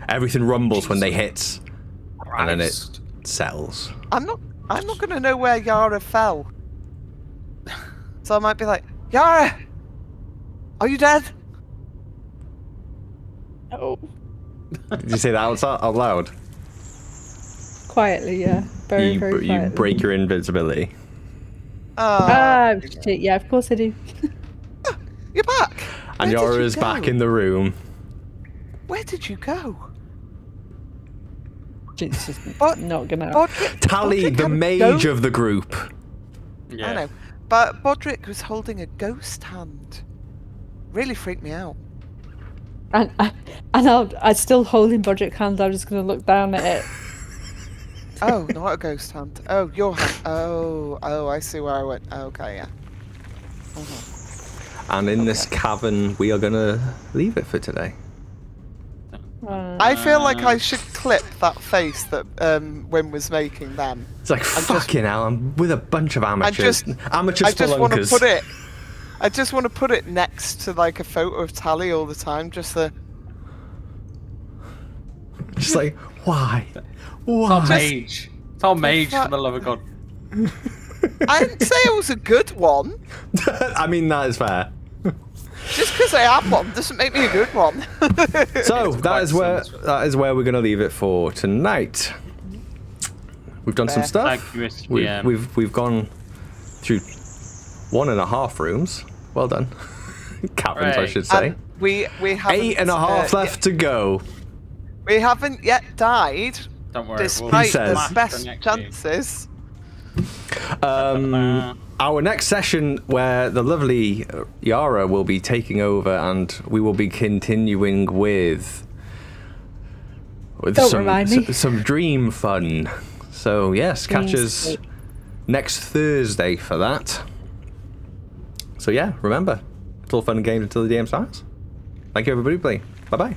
Everything rumbles when they hit, and then it settles. I'm not gonna know where Yara fell. So I might be like, Yara, are you dead? Oh. Did you say that out loud? Quietly, yeah. Very, very You quietly. break your invisibility. Ah, shit, yeah, of course I do. You're back. And Where did you Yara's back go? in the room. Where did you go? It's just But- not gonna. Bodrick, Tally, Bodrick the had a mage ghost- of the group. Yeah. I know, but Bodrick was holding a ghost hand. Really freaked me out. And I'm still holding Bodrick's hand. I'm just gonna look down at it. Oh, not a ghost hand. Oh, your hand. Oh, I see where I went. Okay, yeah. And in this cavern, we are going to leave it for today. I feel like I should clip that face that Wim was making then. It's like, fucking hell, I'm with a bunch of amateurs. Amateur I just want to spelunkers. put it. I just want to put it next to like a photo of Tally all the time, just the. Just like, why? Tom Why? Mage. Tom Mage, for fuck- the love of God. I didn't say it was a good one. I mean, that is fair. Just because I have one doesn't make me a good one. So quite that is where we're going to leave it for tonight. We've done some Fair. stuff. Thank you, Mr. DM. We've gone through 1.5 rooms. Well done, caverns, I Hooray. should say. And we haven't 8.5 left to go. We haven't yet died, Don't worry. despite He says. the for best next week. chances. Our next session, where the lovely Yara will be taking over, and we will be continuing with Don't remind me. some dream fun. So yes, catch Dream us state. next Thursday for that. So yeah, remember, it's all fun and games until the DM starts. Thank you, everybody. Bye bye.